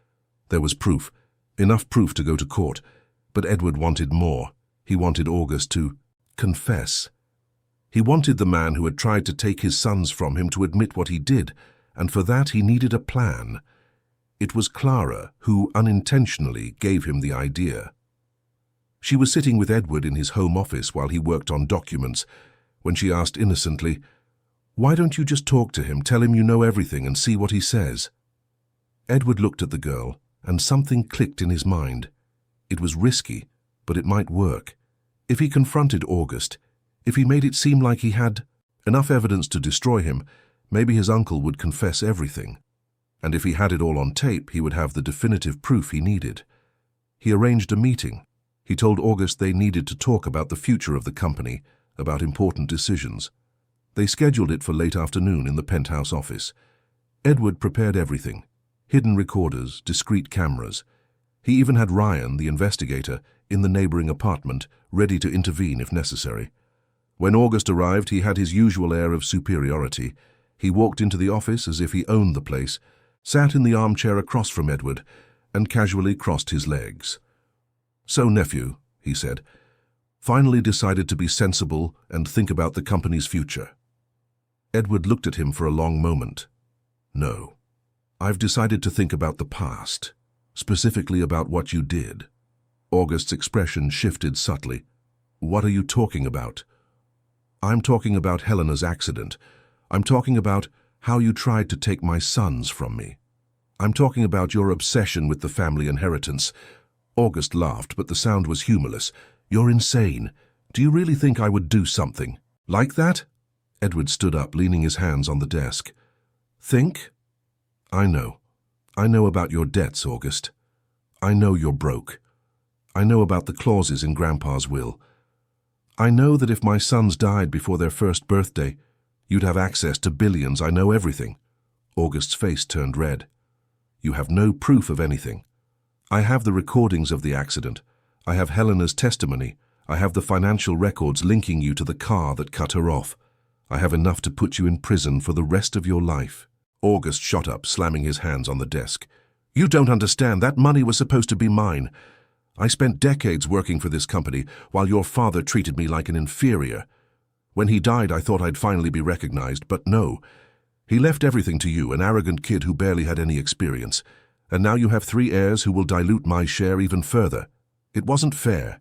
There was proof, enough proof to go to court, but Edward wanted more. He wanted August to confess. He wanted the man who had tried to take his sons from him to admit what he did, and for that he needed a plan. It was Clara who unintentionally gave him the idea. She was sitting with Edward in his home office while he worked on documents, when she asked innocently, "Why don't you just talk to him, tell him you know everything and see what he says?" Edward looked at the girl, and something clicked in his mind. It was risky, but it might work. If he confronted August, if he made it seem like he had enough evidence to destroy him, maybe his uncle would confess everything. And if he had it all on tape, he would have the definitive proof he needed. He arranged a meeting. He told August they needed to talk about the future of the company, about important decisions. They scheduled it for late afternoon in the penthouse office. Edward prepared everything: hidden recorders, discreet cameras. He even had Ryan, the investigator, in the neighboring apartment, ready to intervene if necessary. When August arrived, he had his usual air of superiority. He walked into the office as if he owned the place, sat in the armchair across from Edward, and casually crossed his legs. "So, nephew," he said, "finally decided to be sensible and think about the company's future." Edward looked at him for a long moment. "No. I've decided to think about the past, specifically about what you did." August's expression shifted subtly. "What are you talking about?" "I'm talking about Helena's accident. I'm talking about how you tried to take my sons from me. I'm talking about your obsession with the family inheritance." August laughed, but the sound was humorless. "You're insane. Do you really think I would do something like that?" Edward stood up, leaning his hands on the desk. "Think? I know. I know about your debts, August. I know you're broke. I know about the clauses in Grandpa's will. I know that if my sons died before their first birthday, You'd have access to billions, I know everything. August's face turned red. You have no proof of anything. I have the recordings of the accident. I have Helena's testimony. I have the financial records linking you to the car that cut her off. I have enough to put you in prison for the rest of your life. August shot up, slamming his hands on the desk. You don't understand. That money was supposed to be mine. I spent decades working for this company while your father treated me like an inferior. When he died, I thought I'd finally be recognized, but no. He left everything to you, an arrogant kid who barely had any experience. And now you have 3 heirs who will dilute my share even further. It wasn't fair.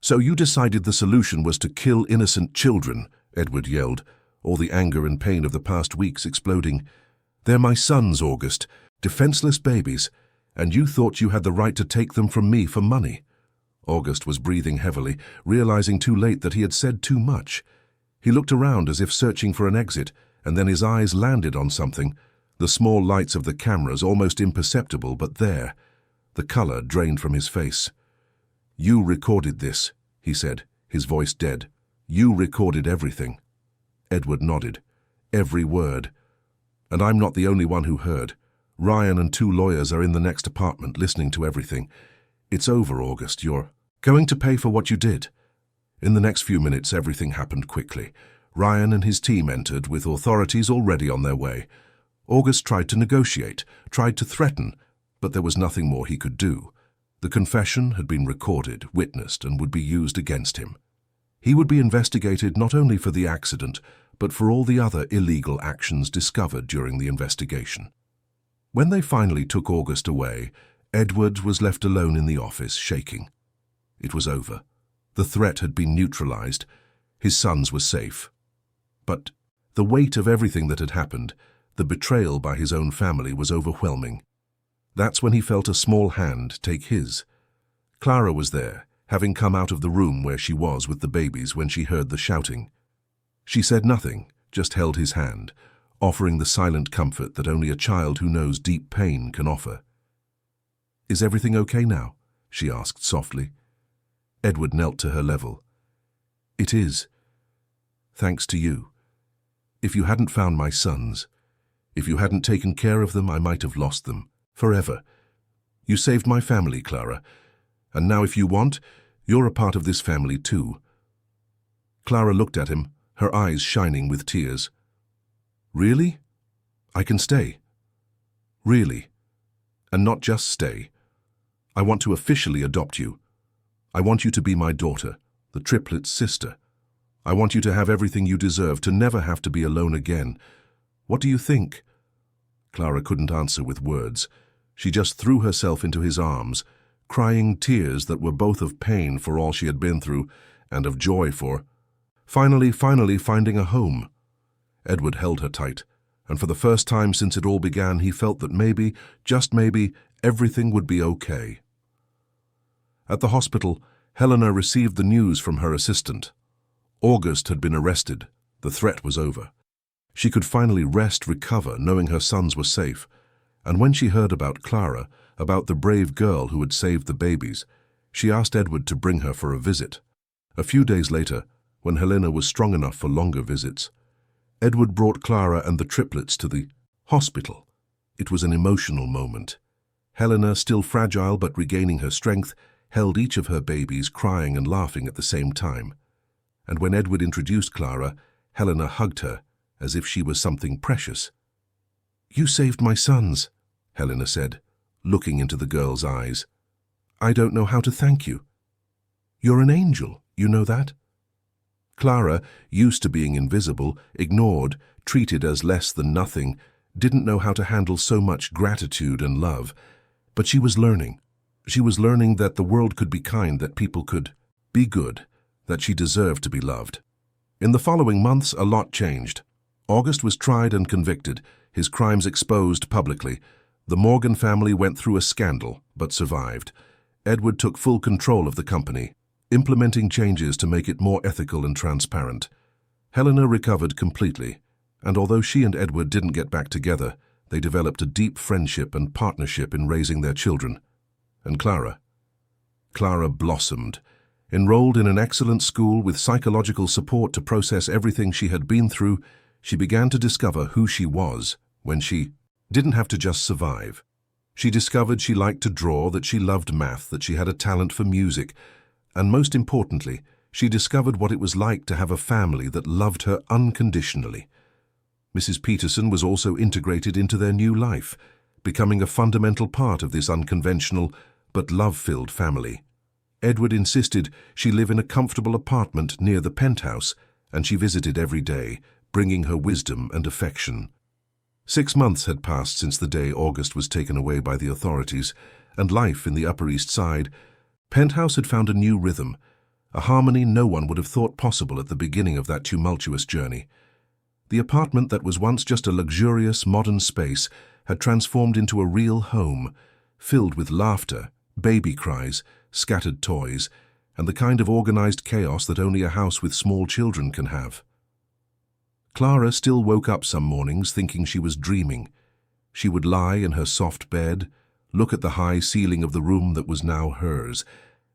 So you decided the solution was to kill innocent children, Edward yelled, all the anger and pain of the past weeks exploding. They're my sons, August, defenseless babies, and you thought you had the right to take them from me for money. August was breathing heavily, realizing too late that he had said too much. He looked around as if searching for an exit, and then his eyes landed on something, the small lights of the cameras almost imperceptible, but there. The color drained from his face. You recorded this, he said, his voice dead. You recorded everything. Edward nodded. Every word. And I'm not the only one who heard. Ryan and 2 lawyers are in the next apartment listening to everything. It's over, August. You're going to pay for what you did. In the next few minutes, everything happened quickly. Ryan and his team entered, with authorities already on their way. August tried to negotiate, tried to threaten, but there was nothing more he could do. The confession had been recorded, witnessed, and would be used against him. He would be investigated not only for the accident, but for all the other illegal actions discovered during the investigation. When they finally took August away, Edward was left alone in the office, shaking. It was over. The threat had been neutralized. His sons were safe. But the weight of everything that had happened, the betrayal by his own family, was overwhelming. That's when he felt a small hand take his. Clara was there, having come out of the room where she was with the babies when she heard the shouting. She said nothing, just held his hand, offering the silent comfort that only a child who knows deep pain can offer. Is everything okay now? She asked softly. Edward knelt to her level. It is. Thanks to you. If you hadn't found my sons, if you hadn't taken care of them, I might have lost them, forever. You saved my family, Clara, and now if you want, you're a part of this family too. Clara looked at him, her eyes shining with tears. Really? I can stay. Really. And not just stay. I want to officially adopt you. I want you to be my daughter, the Triplets' sister. I want you to have everything you deserve, to never have to be alone again. What do you think? Clara couldn't answer with words. She just threw herself into his arms, crying tears that were both of pain for all she had been through and of joy for finally finding a home. Edward held her tight, and for the first time since it all began, he felt that maybe, just maybe, everything would be okay. At the hospital, Helena received the news from her assistant. August had been arrested. The threat was over. She could finally rest, recover, knowing her sons were safe. And when she heard about Clara, about the brave girl who had saved the babies, she asked Edward to bring her for a visit. A few days later, when Helena was strong enough for longer visits, Edward brought Clara and the triplets to the hospital. It was an emotional moment. Helena, still fragile but regaining her strength, held each of her babies, crying and laughing at the same time. And when Edward introduced Clara, Helena hugged her, as if she was something precious. You saved my sons, Helena said, looking into the girl's eyes. I don't know how to thank you. You're an angel, you know that? Clara, used to being invisible, ignored, treated as less than nothing, didn't know how to handle so much gratitude and love. But she was learning. She was learning that the world could be kind, that people could be good, that she deserved to be loved. In the following months, a lot changed. August was tried and convicted, his crimes exposed publicly. The Morgan family went through a scandal, but survived. Edward took full control of the company, implementing changes to make it more ethical and transparent. Helena recovered completely, and although she and Edward didn't get back together, they developed a deep friendship and partnership in raising their children. And Clara blossomed. Enrolled in an excellent school with psychological support to process everything she had been through, She began to discover who she was when she didn't have to just survive. She discovered she liked to draw, that she loved math, that she had a talent for music, and most importantly, she discovered what it was like to have a family that loved her unconditionally. Mrs. Peterson was also integrated into their new life, becoming a fundamental part of this unconventional but love-filled family. Edward insisted she live in a comfortable apartment near the penthouse, and she visited every day, bringing her wisdom and affection. 6 months had passed since the day August was taken away by the authorities, and life in the Upper East Side penthouse had found a new rhythm, a harmony no one would have thought possible at the beginning of that tumultuous journey. The apartment that was once just a luxurious, modern space had transformed into a real home, filled with laughter, baby cries, scattered toys, and the kind of organized chaos that only a house with small children can have. Clara still woke up some mornings thinking she was dreaming. She would lie in her soft bed, look at the high ceiling of the room that was now hers,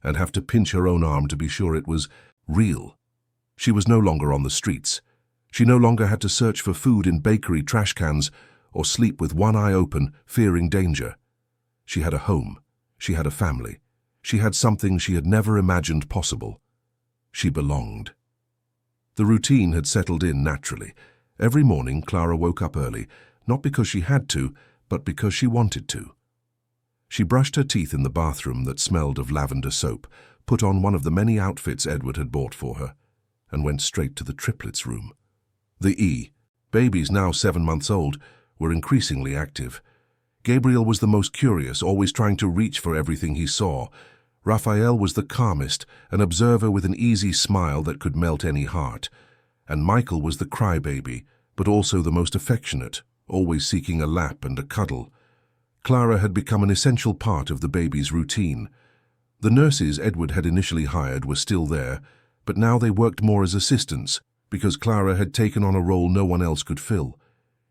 and have to pinch her own arm to be sure it was real. She was no longer on the streets. She no longer had to search for food in bakery trash cans or sleep with one eye open, fearing danger. She had a home. She had a family. She had something she had never imagined possible. She belonged. The routine had settled in naturally. Every morning, Clara woke up early, not because she had to, but because she wanted to. She brushed her teeth in the bathroom that smelled of lavender soap, put on one of the many outfits Edward had bought for her, and went straight to the Triplets' room. The babies, now 7 months old, were increasingly active. Gabriel was the most curious, always trying to reach for everything he saw. Raphael was the calmest, an observer with an easy smile that could melt any heart. And Michael was the crybaby, but also the most affectionate, always seeking a lap and a cuddle. Clara had become an essential part of the baby's routine. The nurses Edward had initially hired were still there, but now they worked more as assistants, because Clara had taken on a role no one else could fill.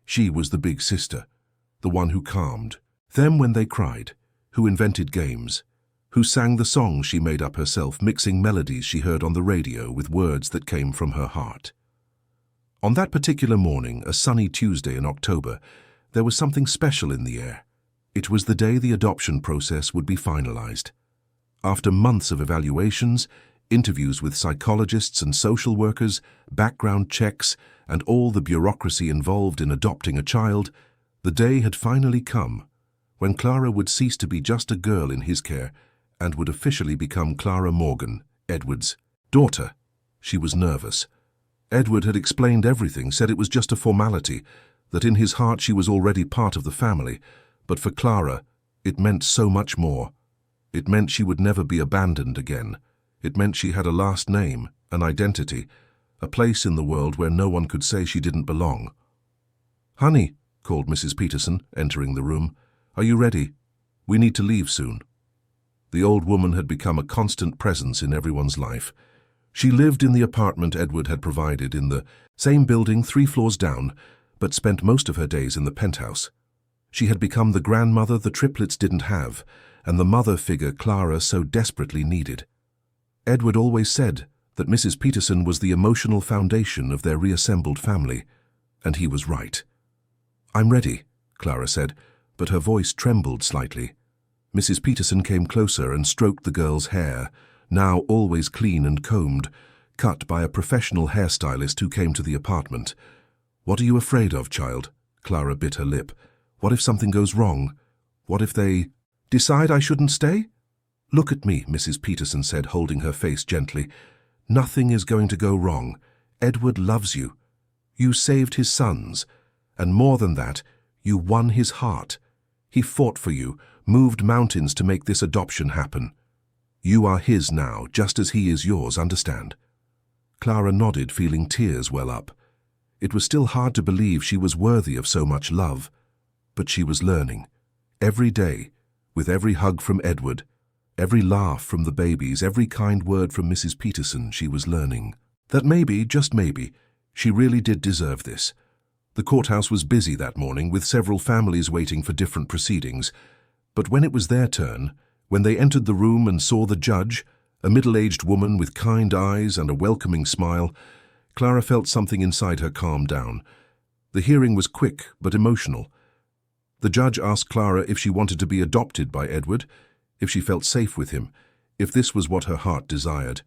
She was the big sister, the one who calmed them when they cried, who invented games, who sang the songs she made up herself, mixing melodies she heard on the radio with words that came from her heart. On that particular morning, a sunny Tuesday in October, there was something special in the air. It was the day the adoption process would be finalized. After months of evaluations, interviews with psychologists and social workers, background checks, and all the bureaucracy involved in adopting a child, the day had finally come when Clara would cease to be just a girl in his care and would officially become Clara Morgan, Edward's daughter. She was nervous. Edward had explained everything, said it was just a formality, that in his heart she was already part of the family, but for Clara, it meant so much more. It meant she would never be abandoned again. It meant she had a last name, an identity, a place in the world where no one could say she didn't belong. "Honey," called Mrs. Peterson, entering the room, "are you ready? We need to leave soon." The old woman had become a constant presence in everyone's life. She lived in the apartment Edward had provided in the same building 3 floors down, but spent most of her days in the penthouse. She had become the grandmother the Triplets didn't have, and the mother figure Clara so desperately needed. Edward always said that Mrs. Peterson was the emotional foundation of their reassembled family, and he was right. "I'm ready," Clara said, but her voice trembled slightly. Mrs. Peterson came closer and stroked the girl's hair, now always clean and combed, cut by a professional hairstylist who came to the apartment. "What are you afraid of, child?" Clara bit her lip. "What if something goes wrong? What if they decide I shouldn't stay?" "Look at me," Mrs. Peterson said, holding her face gently. "Nothing is going to go wrong. Edward loves you. You saved his sons. And more than that, you won his heart. He fought for you, moved mountains to make this adoption happen. You are his now, just as he is yours, understand?" Clara nodded, feeling tears well up. It was still hard to believe she was worthy of so much love. But she was learning. Every day, with every hug from Edward, every laugh from the babies, every kind word from Mrs. Peterson, she was learning that maybe, just maybe, she really did deserve this. The courthouse was busy that morning, with several families waiting for different proceedings. But when it was their turn, when they entered the room and saw the judge, a middle-aged woman with kind eyes and a welcoming smile, Clara felt something inside her calm down. The hearing was quick but emotional. The judge asked Clara if she wanted to be adopted by Edward, if she felt safe with him, if this was what her heart desired.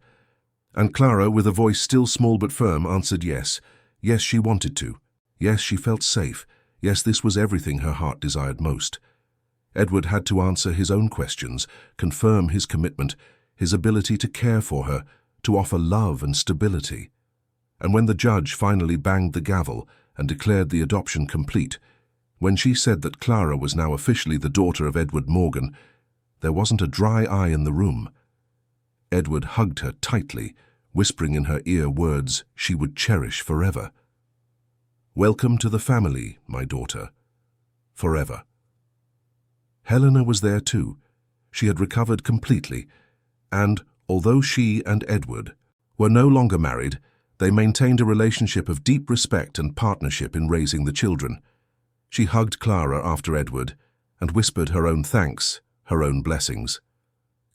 And Clara, with a voice still small but firm, answered yes. Yes, she wanted to. Yes, she felt safe. Yes, this was everything her heart desired most. Edward had to answer his own questions, confirm his commitment, his ability to care for her, to offer love and stability. And when the judge finally banged the gavel and declared the adoption complete, when she said that Clara was now officially the daughter of Edward Morgan, there wasn't a dry eye in the room. Edward hugged her tightly, whispering in her ear words she would cherish forever. "Welcome to the family, my daughter. Forever." Helena was there too. She had recovered completely, and, although she and Edward were no longer married, they maintained a relationship of deep respect and partnership in raising the children. She hugged Clara after Edward and whispered her own thanks, her own blessings.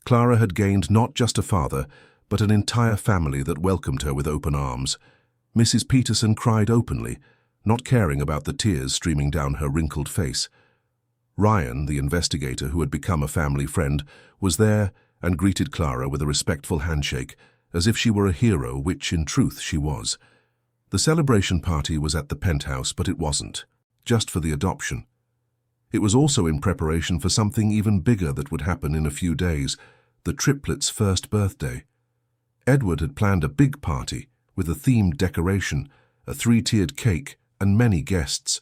Clara had gained not just a father, but an entire family that welcomed her with open arms. Mrs. Peterson cried openly, not caring about the tears streaming down her wrinkled face. Ryan, the investigator who had become a family friend, was there and greeted Clara with a respectful handshake, as if she were a hero, which in truth she was. The celebration party was at the penthouse, but it wasn't just for the adoption. It was also in preparation for something even bigger that would happen in a few days, the triplets' first birthday. Edward had planned a big party with a themed decoration, a 3-tiered cake, and many guests.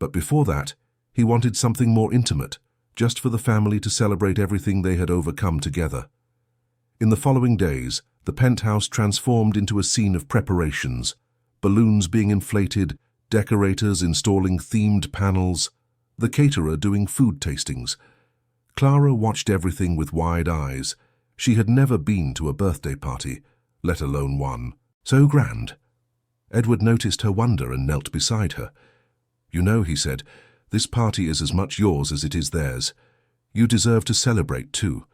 But before that, he wanted something more intimate, just for the family to celebrate everything they had overcome together. In the following days, the penthouse transformed into a scene of preparations, balloons being inflated, decorators installing themed panels, the caterer doing food tastings. Clara watched everything with wide eyes. She had never been to a birthday party, let alone one so grand. Edward noticed her wonder and knelt beside her. "You know," he said, "this party is as much yours as it is theirs. You deserve to celebrate too.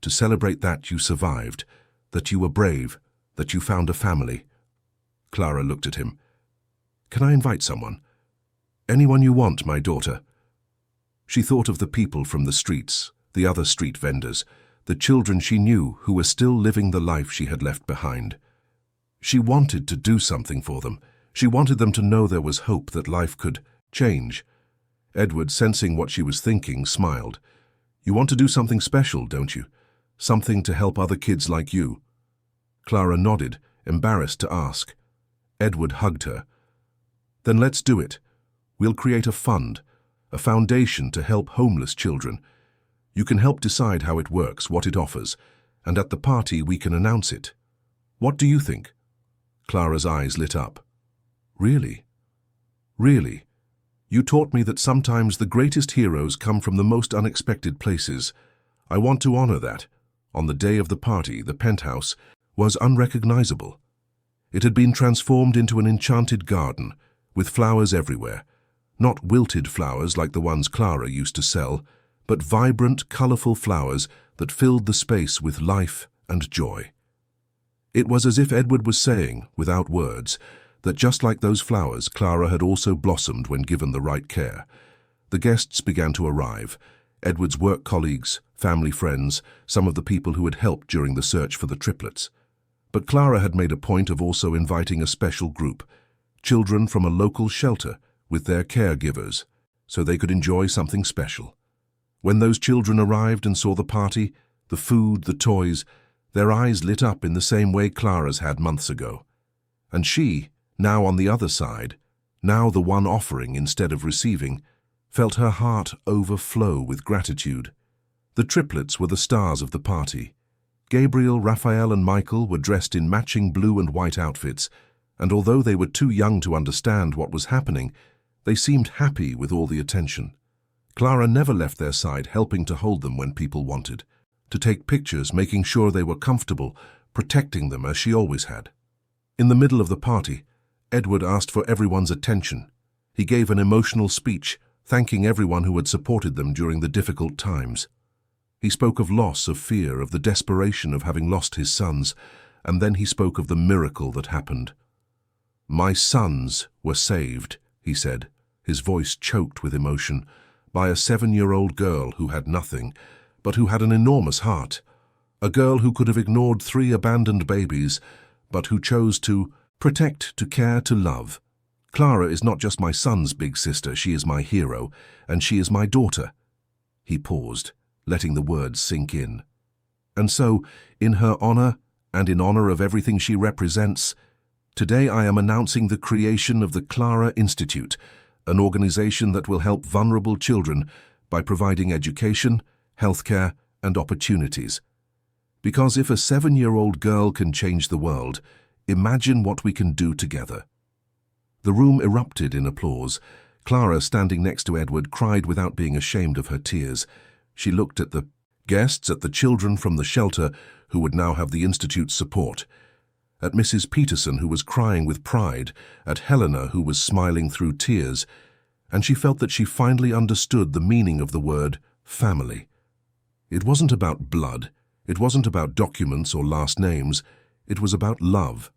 To celebrate that you survived, that you were brave, that you found a family." Clara looked at him. "Can I invite someone?" "Anyone you want, my daughter." She thought of the people from the streets, the other street vendors, the children she knew who were still living the life she had left behind. She wanted to do something for them. She wanted them to know there was hope, that life could change. Edward, sensing what she was thinking, smiled. "You want to do something special, don't you? Something to help other kids like you?" Clara nodded, embarrassed to ask. Edward hugged her. "Then let's do it. We'll create a fund, a foundation to help homeless children. You can help decide how it works, what it offers, and at the party we can announce it. What do you think?" Clara's eyes lit up. "Really? Really? You taught me that sometimes the greatest heroes come from the most unexpected places. I want to honor that." On the day of the party, the penthouse was unrecognizable. It had been transformed into an enchanted garden, with flowers everywhere. Not wilted flowers like the ones Clara used to sell, but vibrant, colorful flowers that filled the space with life and joy. It was as if Edward was saying, without words, that just like those flowers, Clara had also blossomed when given the right care. The guests began to arrive. Edward's work colleagues, family friends, some of the people who had helped during the search for the triplets. But Clara had made a point of also inviting a special group, children from a local shelter with their caregivers, so they could enjoy something special. When those children arrived and saw the party, the food, the toys, their eyes lit up in the same way Clara's had months ago. And she, now on the other side, now the one offering instead of receiving, felt her heart overflow with gratitude. The triplets were the stars of the party. Gabriel, Raphael, and Michael were dressed in matching blue and white outfits, and although they were too young to understand what was happening, they seemed happy with all the attention. Clara never left their side, helping to hold them when people wanted, to take pictures, making sure they were comfortable, protecting them as she always had. In the middle of the party, Edward asked for everyone's attention. He gave an emotional speech, thanking everyone who had supported them during the difficult times. He spoke of loss, of fear, of the desperation of having lost his sons, and then he spoke of the miracle that happened. "My sons were saved," he he said, his voice choked with emotion, by a 7-year-old girl who had nothing, but who had an enormous heart. A girl who could have ignored 3 abandoned babies, but who chose to protect, to care, to love. Clara is not just my son's big sister, she is my hero, and she is my daughter. He paused, letting the words sink in. And so, in her honor, and in honor of everything she represents, today I am announcing the creation of the Clara Institute, an organization that will help vulnerable children by providing education, healthcare, and opportunities. Because if a 7-year-old girl can change the world, imagine what we can do together. The room erupted in applause. Clara, standing next to Edward, cried without being ashamed of her tears. She looked at the guests, at the children from the shelter who would now have the Institute's support, at Mrs. Peterson, who was crying with pride, at Helena, who was smiling through tears, and she felt that she finally understood the meaning of the word family. It wasn't about blood, it wasn't about documents or last names, it was about love,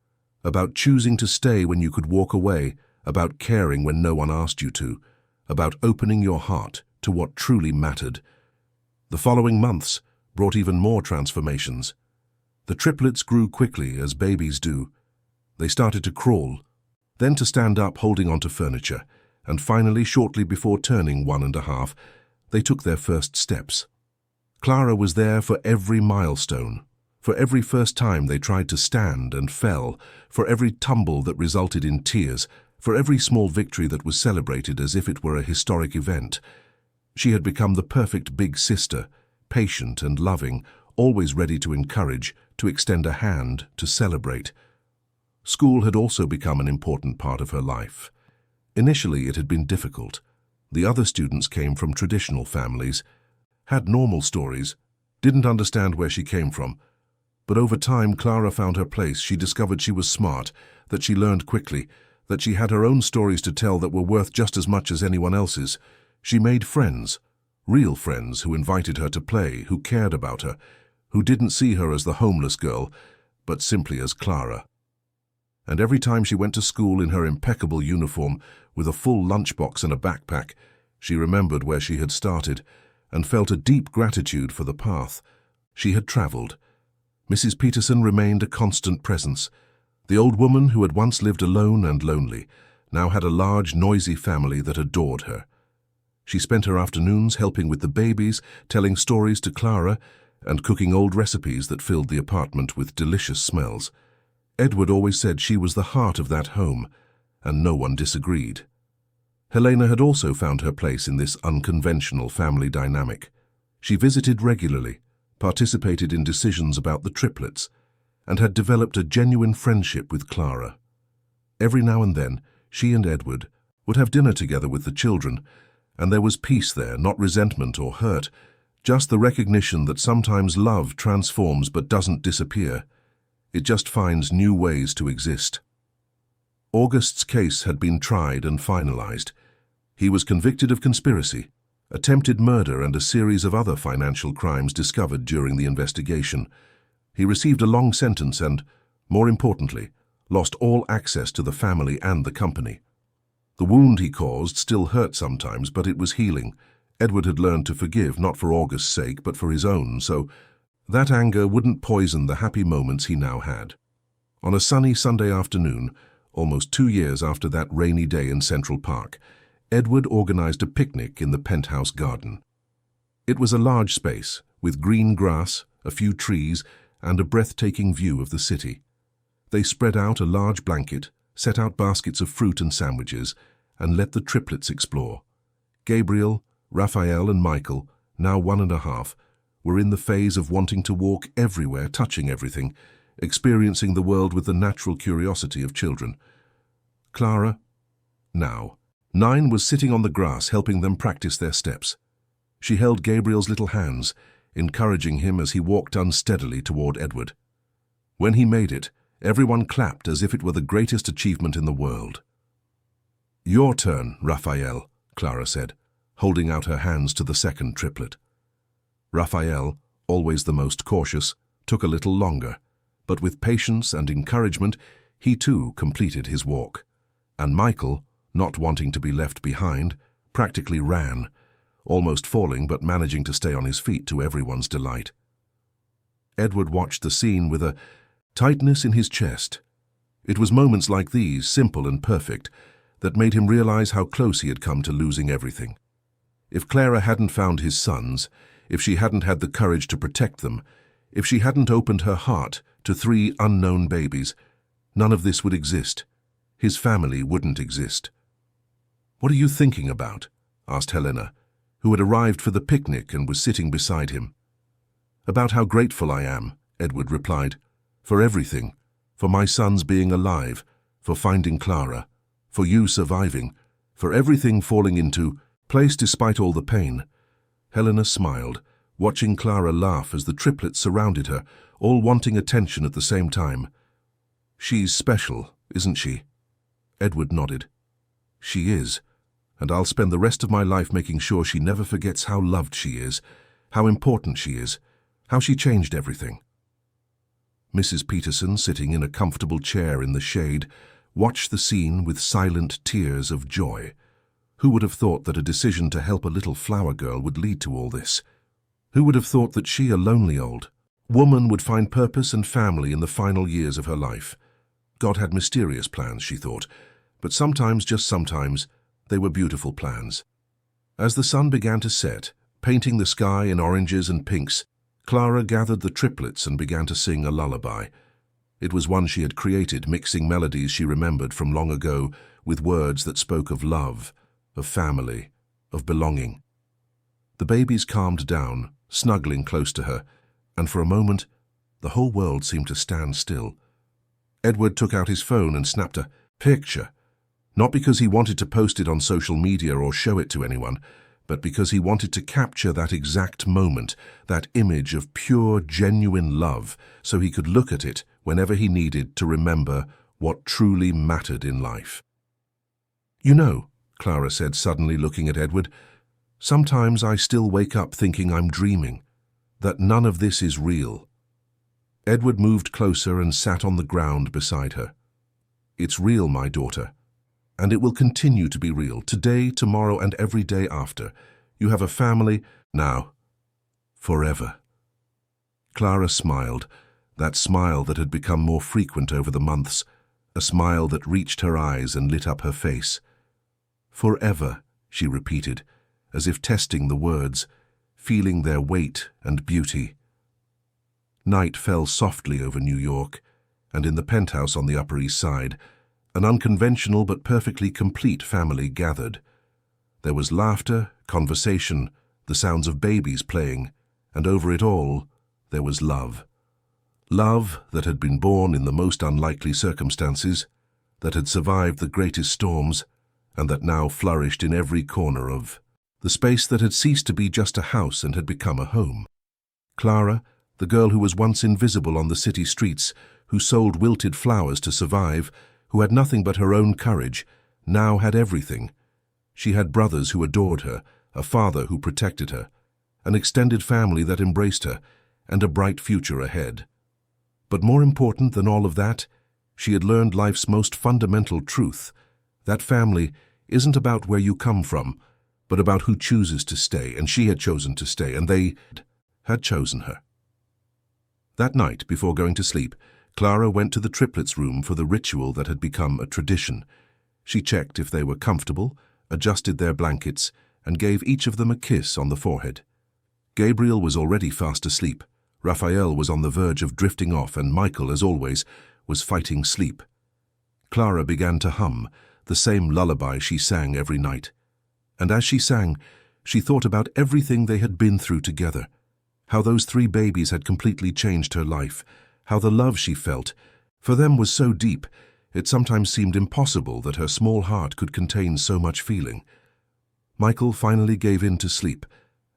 about choosing to stay when you could walk away, about caring when no one asked you to, about opening your heart to what truly mattered. The following months brought even more transformations. The triplets grew quickly, as babies do. They started to crawl, then to stand up holding onto furniture, and finally, shortly before turning 1.5, they took their first steps. Clara was there for every milestone, for every first time they tried to stand and fell, for every tumble that resulted in tears, for every small victory that was celebrated as if it were a historic event. She had become the perfect big sister, patient and loving, always ready to encourage, to extend a hand, to celebrate. School had also become an important part of her life. Initially, it had been difficult. The other students came from traditional families, had normal stories, didn't understand where she came from. But over time, Clara found her place. She discovered she was smart, that she learned quickly, that she had her own stories to tell that were worth just as much as anyone else's. She made friends, real friends who invited her to play, who cared about her, who didn't see her as the homeless girl, but simply as Clara. And every time she went to school in her impeccable uniform, with a full lunchbox and a backpack, she remembered where she had started and felt a deep gratitude for the path she had traveled. Mrs. Peterson remained a constant presence. The old woman who had once lived alone and lonely now had a large, noisy family that adored her. She spent her afternoons helping with the babies, telling stories to Clara, and cooking old recipes that filled the apartment with delicious smells. Edward always said she was the heart of that home, and no one disagreed. Helena had also found her place in this unconventional family dynamic. She visited regularly, participated in decisions about the triplets, and had developed a genuine friendship with Clara. Every now and then, she and Edward would have dinner together with the children, and there was peace there, not resentment or hurt, just the recognition that sometimes love transforms but doesn't disappear. It just finds new ways to exist. August's case had been tried and finalized. He was convicted of conspiracy, attempted murder, and a series of other financial crimes discovered during the investigation. He received a long sentence and, more importantly, lost all access to the family and the company. The wound he caused still hurt sometimes, but it was healing. Edward had learned to forgive, not for August's sake, but for his own, so that anger wouldn't poison the happy moments he now had. On a sunny Sunday afternoon, almost 2 years after that rainy day in Central Park, Edward organized a picnic in the penthouse garden. It was a large space, with green grass, a few trees, and a breathtaking view of the city. They spread out a large blanket, set out baskets of fruit and sandwiches, and let the triplets explore. Gabriel, Raphael, and Michael, now 1.5, were in the phase of wanting to walk everywhere, touching everything, experiencing the world with the natural curiosity of children. Clara, now 9, was sitting on the grass helping them practice their steps. She held Gabriel's little hands, encouraging him as he walked unsteadily toward Edward. When he made it, everyone clapped as if it were the greatest achievement in the world. "Your turn, Raphael," Clara said, holding out her hands to the second triplet. Raphael, always the most cautious, took a little longer, but with patience and encouragement, he too completed his walk. And Michael, not wanting to be left behind, practically ran, almost falling but managing to stay on his feet to everyone's delight. Edward watched the scene with a tightness in his chest. It was moments like these, simple and perfect, that made him realize how close he had come to losing everything. If Clara hadn't found his sons, if she hadn't had the courage to protect them, if she hadn't opened her heart to 3 unknown babies, none of this would exist. His family wouldn't exist. "What are you thinking about?" asked Helena, who had arrived for the picnic and was sitting beside him. "About how grateful I am," Edward replied, "for everything, for my sons being alive, for finding Clara, for you surviving, for everything falling into place despite all the pain." Helena smiled, watching Clara laugh as the triplets surrounded her, all wanting attention at the same time. "She's special, isn't she?" Edward nodded. "She is, and I'll spend the rest of my life making sure she never forgets how loved she is, how important she is, how she changed everything." Mrs. Peterson, sitting in a comfortable chair in the shade, watched the scene with silent tears of joy. Who would have thought that a decision to help a little flower girl would lead to all this? Who would have thought that she, a lonely old woman, would find purpose and family in the final years of her life? God had mysterious plans, she thought, but sometimes, just sometimes, they were beautiful plans. As the sun began to set, painting the sky in oranges and pinks, Clara gathered the triplets and began to sing a lullaby. It was one she had created, mixing melodies she remembered from long ago with words that spoke of love, of family, of belonging. The babies calmed down, snuggling close to her, and for a moment, the whole world seemed to stand still. Edward took out his phone and snapped a picture, not because he wanted to post it on social media or show it to anyone, but because he wanted to capture that exact moment, that image of pure, genuine love, so he could look at it whenever he needed to remember what truly mattered in life. "You know," Clara said, suddenly looking at Edward, "sometimes I still wake up thinking I'm dreaming, that none of this is real." Edward moved closer and sat on the ground beside her. "It's real, my daughter. And it will continue to be real, today, tomorrow, and every day after. You have a family now, forever." Clara smiled, that smile that had become more frequent over the months, a smile that reached her eyes and lit up her face. "Forever," she repeated, as if testing the words, feeling their weight and beauty. Night fell softly over New York, and in the penthouse on the Upper East Side, an unconventional but perfectly complete family gathered. There was laughter, conversation, the sounds of babies playing, and over it all, there was love. Love that had been born in the most unlikely circumstances, that had survived the greatest storms, and that now flourished in every corner of the space that had ceased to be just a house and had become a home. Clara, the girl who was once invisible on the city streets, who sold wilted flowers to survive, who had nothing but her own courage, now had everything. She had brothers who adored her, a father who protected her, an extended family that embraced her, and a bright future ahead. But more important than all of that, she had learned life's most fundamental truth. That family isn't about where you come from, but about who chooses to stay, and she had chosen to stay, and they had chosen her. That night, before going to sleep, Clara went to the triplets' room for the ritual that had become a tradition. She checked if they were comfortable, adjusted their blankets, and gave each of them a kiss on the forehead. Gabriel was already fast asleep. Raphael was on the verge of drifting off, and Michael, as always, was fighting sleep. Clara began to hum, the same lullaby she sang every night. And as she sang, she thought about everything they had been through together, how those 3 babies had completely changed her life, how the love she felt for them was so deep, it sometimes seemed impossible that her small heart could contain so much feeling. Michael finally gave in to sleep,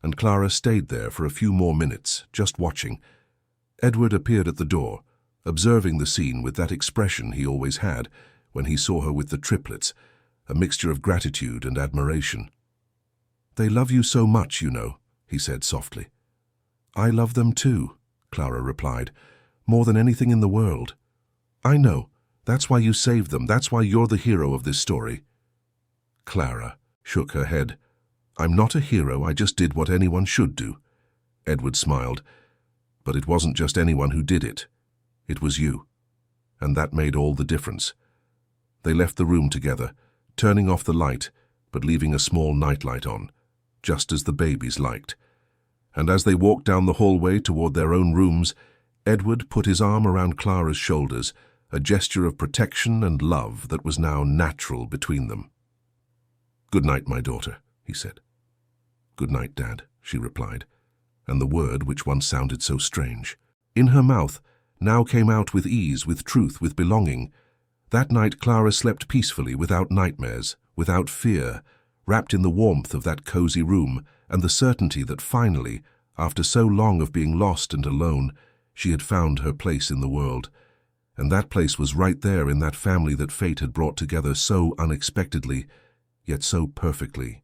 and Clara stayed there for a few more minutes, just watching. Edward appeared at the door, observing the scene with that expression he always had when he saw her with the triplets, a mixture of gratitude and admiration. "They love you so much, you know," he said softly. "I love them too," Clara replied, "more than anything in the world. I know. That's why you saved them. That's why you're the hero of this story." Clara shook her head. "I'm not a hero, I just did what anyone should do." Edward smiled. "But it wasn't just anyone who did it. It was you. And that made all the difference." They left the room together, turning off the light, but leaving a small nightlight on, just as the babies liked. And as they walked down the hallway toward their own rooms, Edward put his arm around Clara's shoulders, a gesture of protection and love that was now natural between them. "Good night, my daughter," he said. "Good night, Dad," she replied, and the word which once sounded so strange, in her mouth, now came out with ease, with truth, with belonging. That night Clara slept peacefully, without nightmares, without fear, wrapped in the warmth of that cozy room and the certainty that finally, after so long of being lost and alone, she had found her place in the world. And that place was right there in that family that fate had brought together so unexpectedly, yet so perfectly.